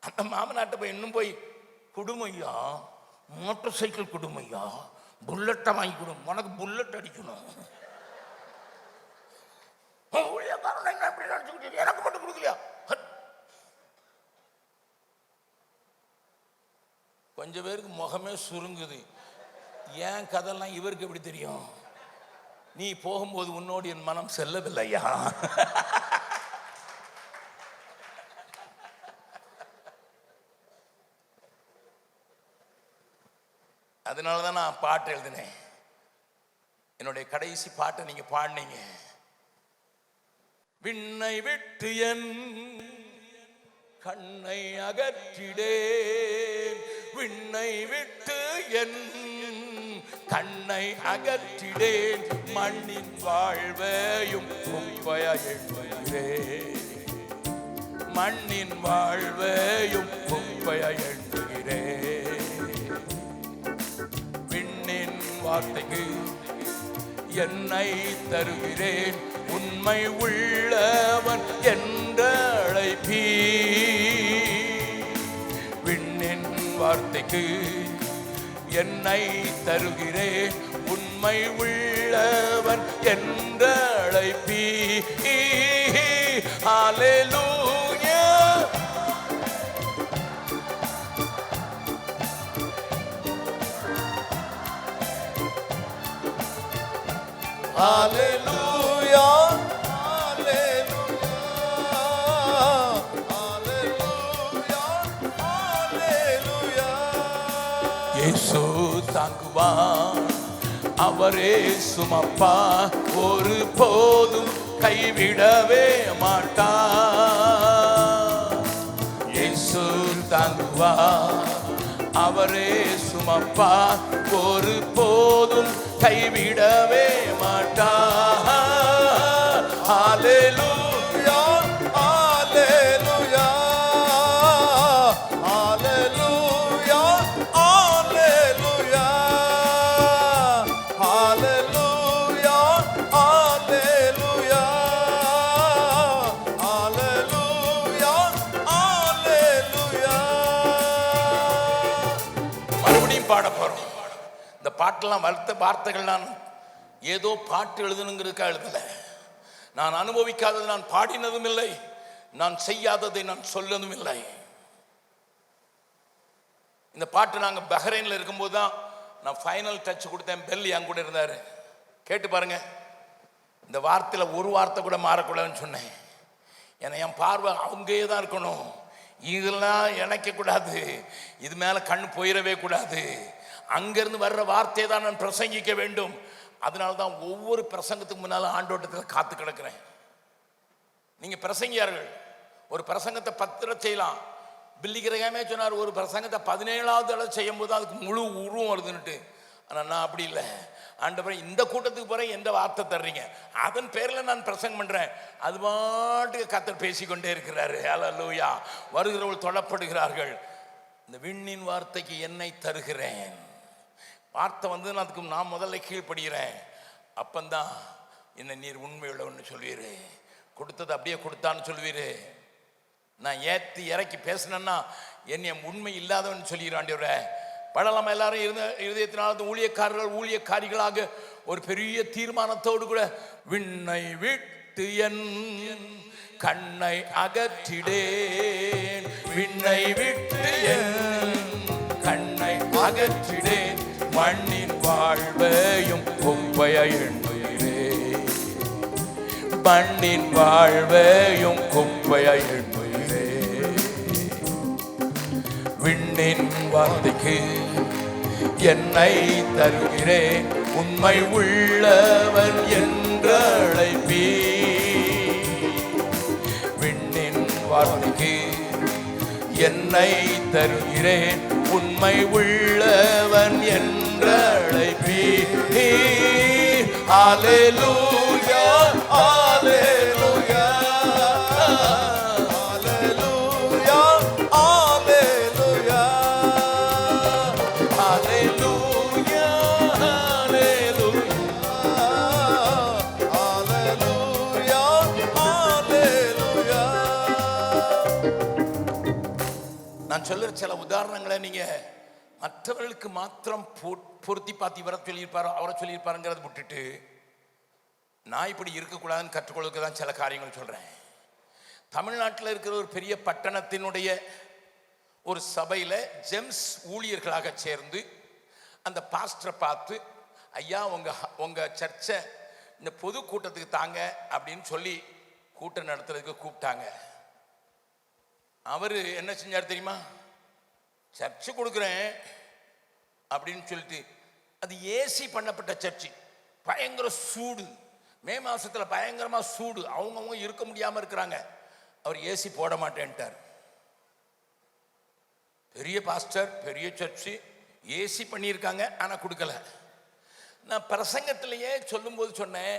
அந்த மாமனாட்ட போய் இன்னும் போய் குடுமையா, மோட்டார் சைக்கிள் குடுமையா, புல்லட்டை வாங்கி கொடுங்க, உனக்கு புல்லட் அடிக்கணும். எனக்கு மட்டும் கொடுக்கலையா? கொஞ்சம் பேருக்கு முகமே சுருங்குது. ஏன் கதெல்லாம் இவருக்கு எப்படி தெரியும்? நீ போகும்போது உன்னோடு என் மனம் செல்லவில்லையா? அதனால தான் நான் பாட்டு எழுதினேன். என்னுடைய கடைசி பாட்டை நீங்க பாடினீங்க. விண்ணை விட்டு என் கண்ணை அகற்றிடேன், விண்ணை விட்டு என் கண்ணை அகற்றிடேன், மண்ணின் வாழ்வையும் குப்பையா எண்ணுகிறேன், மண்ணின் வாழ்வையும் குப்பையா எண்ணுகிறேன். விண்ணின் வார்த்தைக்கு என்னை தருகிறேன், உண்மை உள்ளவன் என்ற அழைப்பீ. விண்ணின் வார்த்தைக்கு என்னை தருகிறேன், உண்மை உள்ளவன் என்ற அழைப்பீ. ஹல்லேலூயா. ஹல்லேலூயா, ஹல்லேலூயா, ஹல்லேலூயா, ஹல்லேலூயா. இயேசு தாங்குவார், அவரே சுமப்பா, ஒரு போதும் கைவிடவே மாட்டார். இயேசு தாங்குவார், அவரே சுமப்பா, ஒரு போதும் கைவிடவே மாட்டார். ஹல்லேலூயா, ஹல்லேலூயா, ஹல்லேலூயா, ஹல்லேலூயா, ஹல்லேலூயா, ஹல்லேலூயா, ஹல்லேலூயா, ஹல்லேலூயா. மறுபடியும் பாட போறோம். இந்த பாட்டெல்லாம் வார்த்தைகள் நான் ஏதோ பாட்டு எழுதணுங்கிறதுக்காக எழுதல. நான் அனுபவிக்காததை நான் பாடினதும் இல்லை, நான் செய்யாததை நான் சொல்லதும் இல்லை. இந்த பாட்டு நாங்கள் பஹ்ரைனில் இருக்கும்போது தான் நான் ஃபைனல் டச் கொடுத்தேன். பெல் என் கூட இருந்தார். கேட்டு பாருங்க. இந்த வார்த்தையில் ஒரு வார்த்தை கூட மாறக்கூடாதுன்னு சொன்னேன். ஏன்னா என் பார்வை அங்கேயே தான் இருக்கணும், இதெல்லாம் இணைக்கக்கூடாது, இது மேலே கண் போயிடவே கூடாது. அங்கேருந்து வர்ற வார்த்தையை தான் நான் பிரசங்கிக்க வேண்டும். அதனால தான் ஒவ்வொரு பிரசங்கத்துக்கு முன்னால் ஆண்டோட்டத்தில் காத்து கிடக்கிறேன். நீங்கள் பிரசங்கியார்கள் ஒரு பிரசங்கத்தை 10 தடவை செய்யலாம். பில்லி கிரகமே சொன்னார், ஒரு பிரசங்கத்தை 17வது தடவை செய்யும் போது அதுக்கு முழு உருவம் வருதுன்னுட்டு. ஆனால் நான் அப்படி இல்லை. ஆண்டவரே, இந்த கூட்டத்துக்கு போகிற எந்த வார்த்தை தர்றீங்க, அதன் பேரில் நான் பிரசங்கம் பண்ணுறேன். அது பாட்டுக்கு கர்த்தர் பேசிக்கொண்டே இருக்கிறாரு. ஹல்லேலூயா. வருகிறவர்கள் தொழப்படுகிறார்கள். இந்த விண்ணின் வார்த்தைக்கு என்னை தருகிறேன். வார்த்தை வந்து அதுக்கு நான் முதல்ல கீழ்ப்படுகிறேன். அப்பந்தான் என்ன நீர் உண்மையுள்ளவன்னு சொல்வீரு, கொடுத்தது அப்படியே கொடுத்தான்னு சொல்வீரு. நான் ஏற்றி இறக்கி பேசினேன்னா என்னை உண்மை இல்லாதவன் சொல்லிடுறாண்டியவர. பழலாம எல்லாரும் இருதயத்தினால ஊழியக்காரர்கள் ஊழியக்காரிகளாக ஒரு பெரிய தீர்மானத்தோடு கூட விண்ணை விட்டு என் கண்ணை அகற்றிடேன், விண்ணை விட்டு என் கண்ணை அகற்றிடேன், மண்ணின் வாழ்வையும் குப்பையை எண்ணுகிறேன், மண்ணின் வாழ்வையும் குப்பையை எண்ணுகிறேன். விண்ணின் வார்த்தைக்கு என்னை தருகிறேன், உண்மை உள்ளவன் என்ற அழைப்பீ. விண்ணின் வார்த்தைக்கு என்னை தருகிறேன், உண்மை உள்ளவன் என்ற அழைப்பீ. ஹல்லேலூயா, ஹல்லேலூயா, ஹல்லேலூயா, ஹல்லேலூயா, ஹல்லேலூயா, ஹல்லேலூயா, ஹல்லேலூயா. நான் சொல்லுற சில உதாரணங்களை நீங்க மற்றவர்களுக்கு மாத்திரம் பொருத்தி பார்த்து இவரை சொல்லியிருப்பாரோ அவரை சொல்லியிருப்பாருங்கிறத விட்டுட்டு நான் இப்படி இருக்கக்கூடாதுன்னு கற்றுக்கொள்ளுக்கு தான் சில காரியங்கள் சொல்கிறேன். தமிழ்நாட்டில் இருக்கிற ஒரு பெரிய பட்டணத்தினுடைய ஒரு சபையில் ஜெம்ஸ் ஊழியர்களாக சேர்ந்து அந்த பாஸ்டரை பார்த்து, ஐயா உங்கள் சர்ச்சை இந்த பொது கூட்டத்துக்கு தாங்க அப்படின்னு சொல்லி கூட்டம் நடத்துறதுக்கு கூப்பிட்டாங்க. அவர் என்ன செஞ்சார் தெரியுமா? சர்ச்சு கொடுக்குறேன், அப்படின்னு சொல்லிட்டு, அது ஏசி பண்ணப்பட்ட சர்ச்சு. பயங்கர சூடு, மே மாசத்துல பயங்கரமா சூடு, அவங்கவுங்க இருக்க முடியாம இருக்கிறாங்க. அவர் ஏசி போட மாட்டேன்ட்டார். பெரிய பாஸ்டர், பெரிய சர்ச்சு, ஏசி பண்ணியிருக்காங்க, ஆனால் கொடுக்கல. நான் பிரசங்கத்திலேயே சொல்லும்போது சொன்னேன்,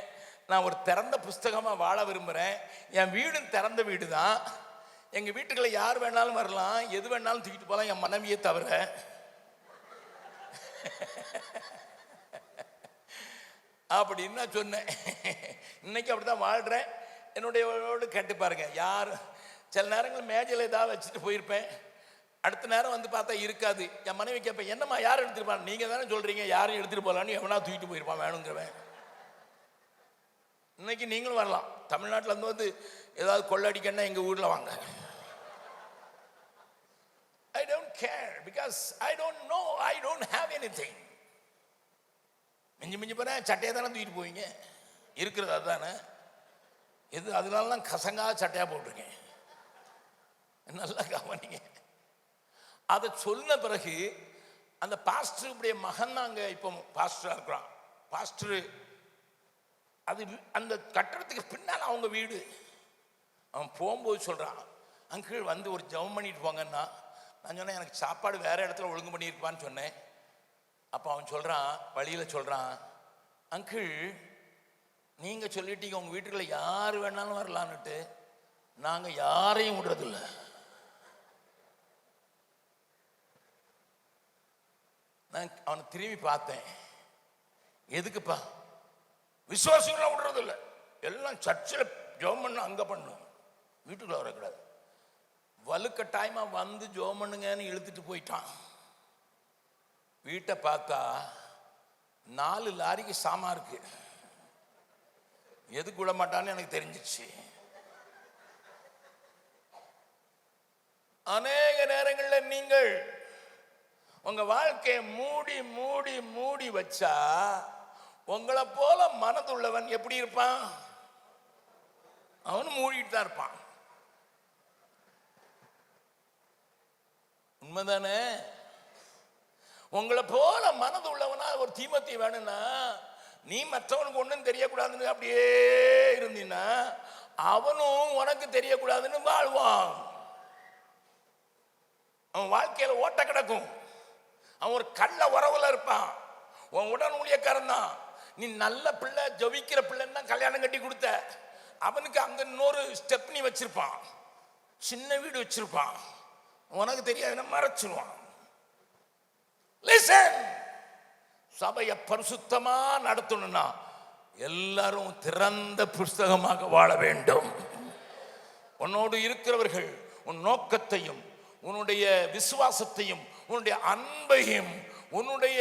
நான் ஒரு திறந்த புஸ்தகமாக வாழ விரும்புகிறேன். என் வீடும் திறந்த வீடு தான். எங்கள் வீட்டுக்குள்ள யார் வேணாலும் வரலாம், எது வேணாலும் தூக்கிட்டு போகலாம், என் மனைவியை தவிர. அப்படின்னு நான் சொன்னேன். இன்னைக்கு அப்படி தான் வாழ்கிறேன். என்னுடைய கேட்டு பாருங்க. யார் சில நேரங்கள் மேஜையில் ஏதாவது வச்சுட்டு போயிருப்பேன், அடுத்த நேரம் வந்து பார்த்தா இருக்காது. என் மனைவி கேட்பேன், என்னம்மா யார் எடுத்துருப்பான்? நீங்கள் தானே சொல்கிறீங்க யாரும் எடுத்துகிட்டு போகலான்னு. எவனா தூக்கிட்டு போயிருப்பான் வேணுங்கிறவன். இன்னைக்கு நீங்களும் வரலாம். தமிழ்நாட்டில் இருந்து வந்து ஏதாவது கொள்ளடிக்கன்னா எங்கள் ஊரில் வாங்க. I don't care because I don't know, I don't have anything. மிஞ்சி போனால் சட்டையை தானே தூக்கிட்டு போவீங்க, இருக்கிறது அதுதானே. எது அதனாலலாம் கசங்காத சட்டையாக போட்டிருக்கேன், நல்லா கவனிங்க. அதை சொன்ன பிறகு அந்த பாஸ்டருடைய மகன் அங்கே இப்போ பாஸ்டராக இருக்கிறான். பாஸ்டரு அது அந்த கட்டடத்துக்கு பின்னால் அவங்க வீடு. அவன் போகும்போது சொல்கிறான், அங்கிள் வந்து ஒரு ஜெபம் பண்ணிட்டு போங்கன்னா. நான் சொன்னேன், எனக்கு சாப்பாடு வேறு இடத்துல ஒழுங்கு பண்ணியிருப்பான்னு சொன்னேன். அப்போ அவன் சொல்கிறான், வழியில் சொல்கிறான், அங்கிள் நீங்கள் சொல்லிட்டீங்க உங்கள் வீட்டுக்குள்ள யார் வேணாலும் வரலான்னுட்டு, நாங்கள் யாரையும் விடுறதில்லை. நான் அவனை திரும்பி பார்த்தேன், எதுக்குப்பா? விசுவாசிகளாம் விடுறது இல்லை, எல்லாம் சர்ச்சில் ஜெபம் பண்ண அங்கே பண்ணும், வீட்டுக்குள்ள வரக்கூடாது. வலுக்கட்டாயமாக வந்து ஜெபம் பண்ணுங்கன்னு இழுத்துட்டு போயிட்டான். வீட்டை பார்த்தா 4 லாரிக்கு சாமா இருக்கு. எதுக்கு விட மாட்டான்னு எனக்கு தெரிஞ்சிச்சு. அநேக நேரங்களில் நீங்கள் உங்க வாழ்க்கையை மூடி மூடி மூடி வச்சா உங்களை போல மனதுள்ளவன் எப்படி இருப்பான்? அவனும் மூடிட்டு தான் இருப்பான். உண்மைதானே? உங்களை போல மனது உள்ளவனா ஒரு தீமோத்தேயு வேணும்னா, நீ மற்றவனுக்கு ஒன்றும் தெரியக்கூடாதுன்னு அப்படியே இருந்தீன்னா அவனும் உனக்கு தெரியக்கூடாதுன்னு வாழ்வான். அவன் வாழ்க்கையில ஓட்ட கிடக்கும். அவன் ஒரு கள்ள உறவுல இருப்பான். உன் உடன் ஊழியக்காரன் தான். நீ நல்ல பிள்ளை, ஜபிக்கிற பிள்ளைன்னா கல்யாணம் கட்டி கொடுத்த, அவனுக்கு அங்க இன்னொரு ஸ்டெப் நீ வச்சிருப்பான், சின்ன வீடு வச்சிருப்பான், உனக்கு தெரியாதுன்னா மறைச்சிருவான். லிசன், சபையை பரிசுத்தமா நடத்தணும்னா எல்லாரும் திறந்த புஸ்தகமாக வாழ வேண்டும். உன்னோடு இருக்கிறவர்கள் உன் நோக்கத்தையும் உன்னுடைய விசுவாசத்தையும் உன்னுடைய அன்பையும் உன்னுடைய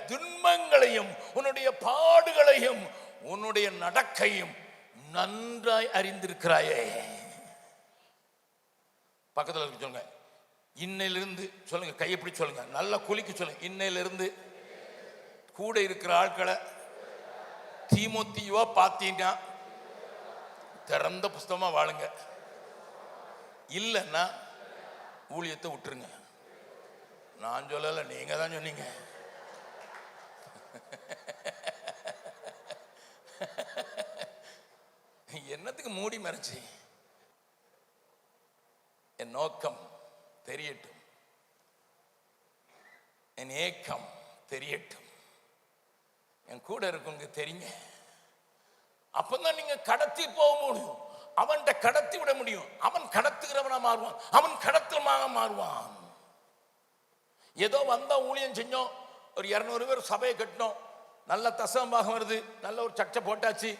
துன்பங்களையும் உன்னுடைய பாடுகளையும் உன்னுடைய நடக்கையும் நன்றாய் அறிந்திருக்கிறாயே. பக்கத்தில் இருக்க சொல்லுங்க, இன்னையிலிருந்து சொல்லுங்க, கையப்படி சொல்லுங்க, நல்லா குளிக்க சொல்லுங்க. இன்னையிலிருந்து கூட இருக்கிற ஆட்களை தீமோத்தேயுவா பார்த்தீங்கன்னா திறந்த புஸ்தகமா வாழுங்க. இல்லைன்னா ஊழியத்தை விட்டுருங்க. நான் சொல்லல, நீங்க தான் சொன்னீங்க. என்னத்துக்கு மூடி மறைச்சி? என் நோக்கம் தெரியட்டும், என் ஏக்கம் தெரியட்டும், என் கூட இருக்குங்க தெரியுங்க. அப்பதான் நீங்க கடத்தி போக முடியும். அவன்கிட்ட கடத்தி விட முடியும். அவன் கடத்துகிறவனா மாறுவான், அவன் கடத்தமாக மாறுவான். ஏதோ வந்தா ஊழியம் செஞ்சோம், ஒரு 200 பேர் சபையை கட்டினோம், நல்ல தசமமாக வருது, நல்ல ஒரு சர்ச்சை போட்டாச்சு,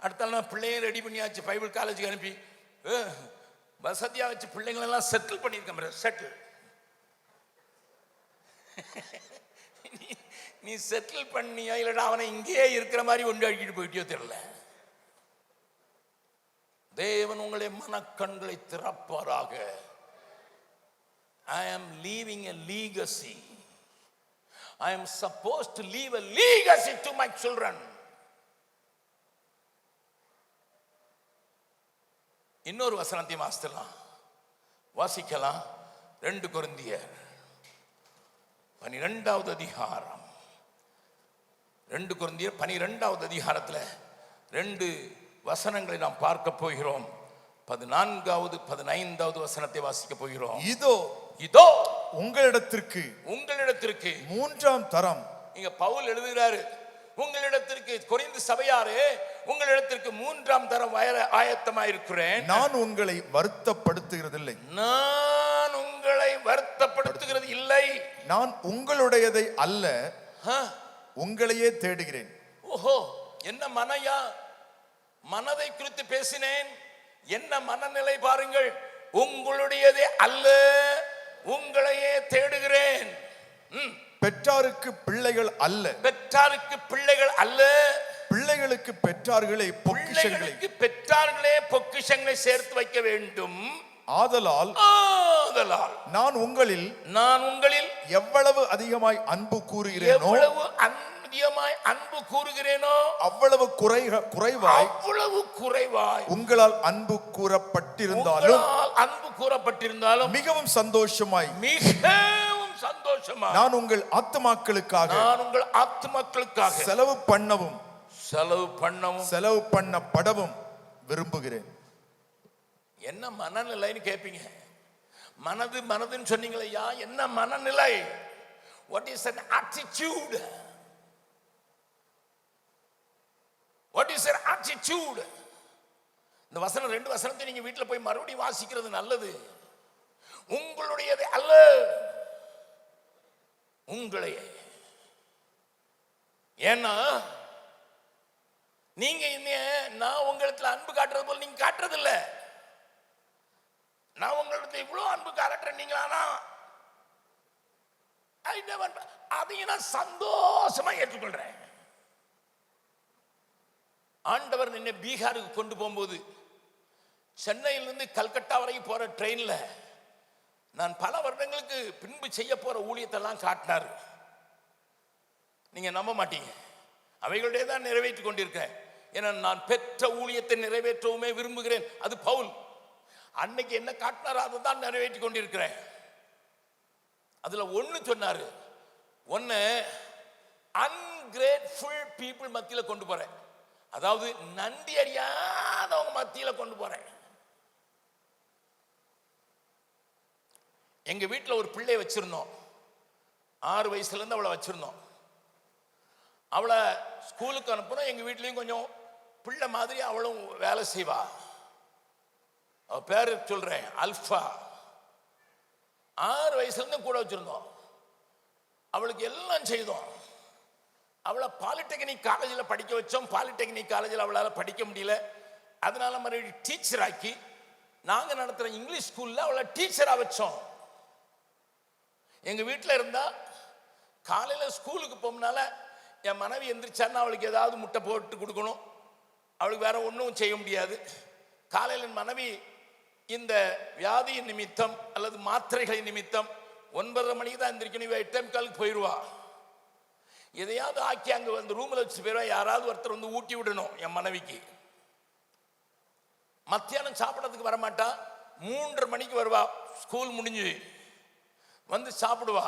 அடுத்த நாள் பிள்ளையும் ரெடி பண்ணியாச்சு, பைபிள் காலேஜுக்கு அனுப்பி வசதியா வச்சு பிள்ளைங்களெல்லாம் செட்டில் பண்ணியிருக்கேன். செட்டில் நீ செட்டில் பண்ணியா இல்லடா அவனை இங்கேயே இருக்கிற மாதிரி ஒன்று அடிக்கிட்டு போயிட்டியோ தெரியல. தேவன் உங்களை மனக்கண்களை திறப்பாராக. I am leaving a legacy. I am supposed to leave a legacy to my children. இன்னொரு வசனத்தை வாசிக்கலாம். 2 கொரிந்தியர் 12வது அதிகாரம், 2 கொரிந்தியர் 12வது அதிகாரத்தில் 2 வசனங்களை நாம் பார்க்க போகிறோம். 14வது 15வது வசனத்தை வாசிக்க போகிறோம். இதோ இதோ உங்களிடத்திற்கு 3ஆம் தரம். இங்க பவுல் எழுதுகிறாரு, உங்களிடத்திற்கு, கொரிந்து சபையாரே, உங்களிடத்திற்கு 3ஆம் தரம் ஆயத்தமாயிருக்கிறேன். நான் உங்களை வருத்தப்படுத்துகிறதில்லை. நான் உங்களை வருத்தப்படுத்துகிறது இல்லை. நான் உங்களுடையதை அல்ல, உங்களையே தேடுகிறேன். ஓஹோ, என்ன மனையா? மனதை குறித்து பேசினேன். என்ன மனநிலை பாருங்கள். உங்களுடையதே அல்ல, உங்களையே தேடுகிறேன். பெற்றாருக்கு பிள்ளைகள் அல்ல, பெற்றாருக்கு பிள்ளைகள் அல்ல, பிள்ளைகளுக்கு பெற்றார்களே பொக்கிஷங்களை சேர்த்து வைக்க வேண்டும். ஆதலால் நான் உங்களில் எவ்வளவு அதிகமாய் அன்பு கூறுகிறேனோ, அவ்வளவு குறைவாய் உங்களால் அன்பு கூறப்பட்டிருந்தாலும் மிகவும் சந்தோஷமாய் நான் உங்கள் ஆத்துமாக்களுக்காக செலவு பண்ணப்படவும் விரும்புகிறேன். என்ன மனநிலைன்னு கேட்பீங்க. மனதுன்னு சொன்னீங்களையா, என்ன மனநிலை? What is an attitude? What is your attitude? இந்த வசனம், 2 வசனத்தை நீங்க வீட்டில் போய் மறுபடியும் வாசிக்கிறது நல்லது. உங்களுடையது அல்ல, உங்களையே. ஏன்னா நீங்க நான் உங்களிடத்துல அன்பு காட்டுறது போல நீங்க காட்டுறது இல்ல. நான் உங்களிடத்துல இவ்வளவு அன்பு காட்டுறேன், நீங்க அதையும் நான் சந்தோஷமா ஏற்றுக்கொள்றேன். ஆண்டவர் நின்ன பீகாருக்கு கொண்டு போகும்போது, சென்னையிலிருந்து கல்கட்டா வரைக்கும் போற ட்ரெயின்ல நான் பல வருடங்களுக்கு பின்பு செய்ய போற ஊழியத்தெல்லாம் காட்டினார். நீங்க நம்ப மாட்டீங்க, அவைகளுடைய தான் நிறைவேற்றி கொண்டிருக்கேன். ஏன்னா நான் பெற்ற ஊழியத்தை நிறைவேற்றவுமே விரும்புகிறேன். அது பவுல் அன்னைக்கு என்ன காட்டினாரோ அதை தான் நிறைவேற்றி கொண்டிருக்கிறேன். அதுல ஒண்ணு சொன்னாரு, ஒன்னு அன்கிரேட்ஃபுல் பீப்புள் மத்தியில கொண்டு போறேன். அதாவது நன்றி அறியாதவங்க மத்தியில கொண்டு போறேன். எங்க வீட்டில் ஒரு பிள்ளையை வச்சிருந்தோம். 6 வயசுல இருந்து அவளை வச்சிருந்தோம். அவளை ஸ்கூலுக்கு அனுப்புறோம். எங்க வீட்லயும் கொஞ்சம் பிள்ளை மாதிரி அவளும் வேலை செய்வா. அவ பேரு சொல்றேன், அல்ஃபா. 6 வயசுல இருந்து கூட வச்சிருந்தோம். அவளுக்கு எல்லாம் செய்தோம். அவளை பாலிடெக்னிக் காலேஜில் படிக்க வச்சோம். பாலிடெக்னிக் காலேஜில் அவளால் படிக்க முடியல. அதனால மறுபடியும் டீச்சர் ஆக்கி நாங்கள் நடத்துகிற இங்கிலீஷ் ஸ்கூலில் அவளை டீச்சராக வச்சோம். எங்கள் வீட்டில் இருந்தால் காலையில் ஸ்கூலுக்கு போகணுனால என் மனைவி எந்திரிச்சான்னா அவளுக்கு ஏதாவது முட்டை போட்டு கொடுக்கணும். அவளுக்கு வேற ஒன்றும் செய்ய முடியாது. காலையில் என் மனைவி இந்த வியாதியின் நிமித்தம் அல்லது மாத்திரைகளின் நிமித்தம் 9:30 மணிக்கு தான் எந்திரிக்கணும். 8:15 போயிடுவா. எதையாவது ஆக்கி அங்கே வந்து ரூமில் வச்சு போயிடுவா. யாராவது ஒருத்தர் வந்து ஊட்டி விடணும் என் மனைவிக்கு. மத்தியானம் சாப்பிட்றதுக்கு வரமாட்டா. 3:30 மணிக்கு வருவா. ஸ்கூல் முடிஞ்சு வந்து சாப்பிடுவா.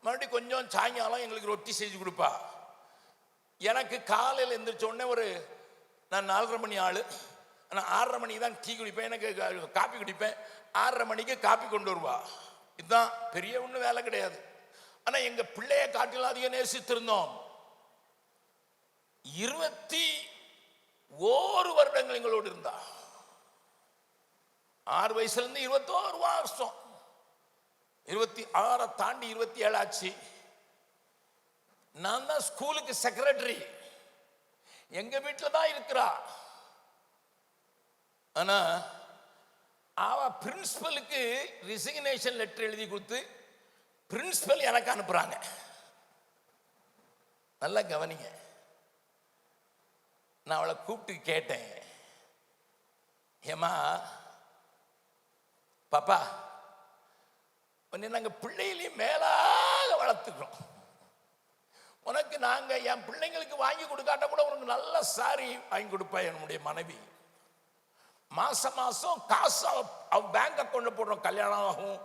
மறுபடியும் கொஞ்சம் சாயங்காலம் எங்களுக்கு ரொட்டி செஞ்சு கொடுப்பா. எனக்கு காலையில் எந்திரிச்ச உடனே நான் 4:30 மணி ஆள். ஆனால் 6:30 மணிக்கு தான் டீ குடிப்பேன். எனக்கு காப்பி குடிப்பேன். 6:30 மணிக்கு காப்பி கொண்டு வருவா. இதுதான் பெரிய ஒன்றும் வேலை கிடையாது. ஆனால் எங்கள் பிள்ளைய காட்டிலும் அதிகம் நேசித்திருந்தோம். 21 வருடங்கள் எங்களோடு இருந்தா. 6 வயசுல இருந்து 21 வருஷம். 26 தாண்டி 27 ஆச்சு. நான் தான் ஸ்கூலுக்கு செக்ரட்டரி. எங்க வீட்டில் தான் இருக்கிறா. ஆனா அவ பிரின்சிபலுக்கு ரிசிக்னேஷன் லெட்டர் எழுதி கொடுத்து பிரின்சிபல் எனக்கு அனுப்புறாங்க. நல்லா கவனிங்க. நான் அவளை கூப்பிட்டு கேட்டேன், ஏமா பாப்பா, நாங்கள் பிள்ளைகளையும் மேலாக வளர்த்துக்கிறோம். உனக்கு நாங்கள் என் பிள்ளைங்களுக்கு வாங்கி கொடுக்காட்ட கூட உனக்கு நல்ல சாரி வாங்கி கொடுப்பா என்னுடைய மனைவி. மாசம் மாசம் காசு அவன் பேங்க் அக்கௌண்ட்ல போடுறோம். கல்யாணம் ஆகும்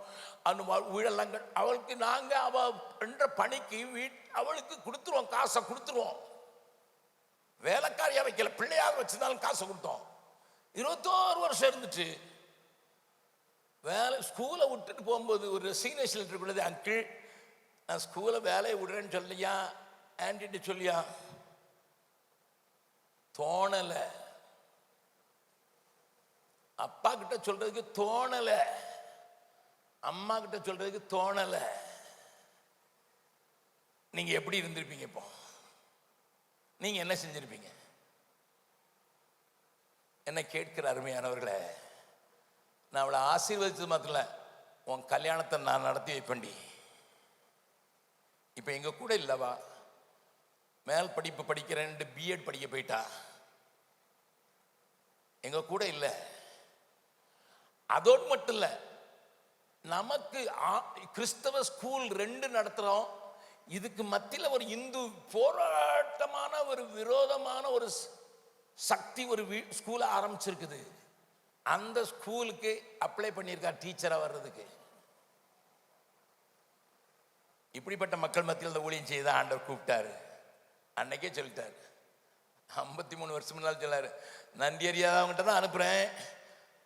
அந்த வீடெல்லாம் அவளுக்கு நாங்க அவ என்ற பணிக்கு அவளுக்கு கொடுத்துருவோம், காசை கொடுத்துருவோம். வேலைக்காரியா வைக்கல, பிள்ளையாக வச்சிருந்தாலும் காசை கொடுத்தோம். 21 வருஷம் இருந்துட்டு வேலை ஸ்கூலை விட்டுட்டு போகும்போது ஒரு ரெசிக்னேஷன் லெட்டர் கொடுத்தது. அங்கிள், நான் ஸ்கூலை வேலையை விடுறேன்னு சொல்லியா, ஆன்டிட்டு சொல்லியா, தோணலை. அப்பா கிட்ட சொல்றதுக்கு தோணல, அம்மா கிட்ட சொல்றதுக்கு தோணல. நீங்க எப்படி இருந்திருப்பீங்க? இப்போ நீங்க என்ன செஞ்சிருப்பீங்க? என்ன கேட்கிற அருமையானவர்களே, நான் அவளை ஆசீர்வதிச்சது மாத்திர உன் கல்யாணத்தை நான் நடத்தி வைப்பேன்டி. இப்ப எங்க கூட இல்லவா, மேல் படிப்பு படிக்கிறேன், பிஎட் படிக்க போயிட்டா, எங்க கூட இல்லை. அதோடு மட்டும் இல்ல, நமக்கு கிறிஸ்தவ ஸ்கூல் 2 நடத்துறோம். இதுக்கு மத்தியில் ஒரு இந்து போராட்டமான ஒரு விரோதமான ஒரு சக்தி ஒரு ஸ்கூலை ஆரம்பிச்சிருக்குது. அந்த ஸ்கூலுக்கு அப்ளை பண்ணியிருக்கா டீச்சரா வர்றதுக்கு. இப்படிப்பட்ட மக்கள் மத்தியில் இந்த ஊழியம் செய்த ஆண்டவர் கூப்பிட்டாரு. அன்னைக்கே சொல்லிட்டாரு, 53 வருஷம் முன்னால் சொல்லாரு, நன்றி அறியாதவங்கிட்ட தான் அனுப்புறேன்,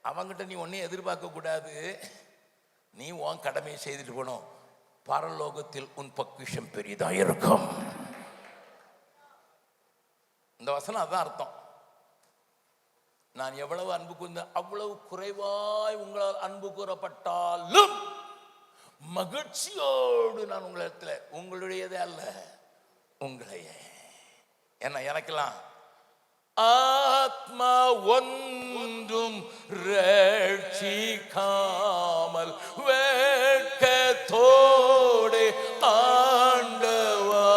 அவங்கிட்ட நீ ஒன்னும் எதிர்பார்க்க கூடாது, நீ உன் கடமையை செய்துட்டு போனோம், பரலோகத்தில் உன் பொக்கிஷம் பெரிதா இருக்கும். இந்த வசனம் அதான் அர்த்தம். நான் எவ்வளவு அன்பு கூர்ந்த அவ்வளவு குறைவாய் உங்களால் அன்பு கூறப்பட்டாலும் மகிழ்ச்சியோடு நான் உங்களிடத்துல, உங்களுடையதே அல்ல உங்களையே. என்ன எனக்கெல்லாம் ஆத்மா ஒன்றும் ரட்சிக்காமல் வெட்கத்தோடு ஆண்டவா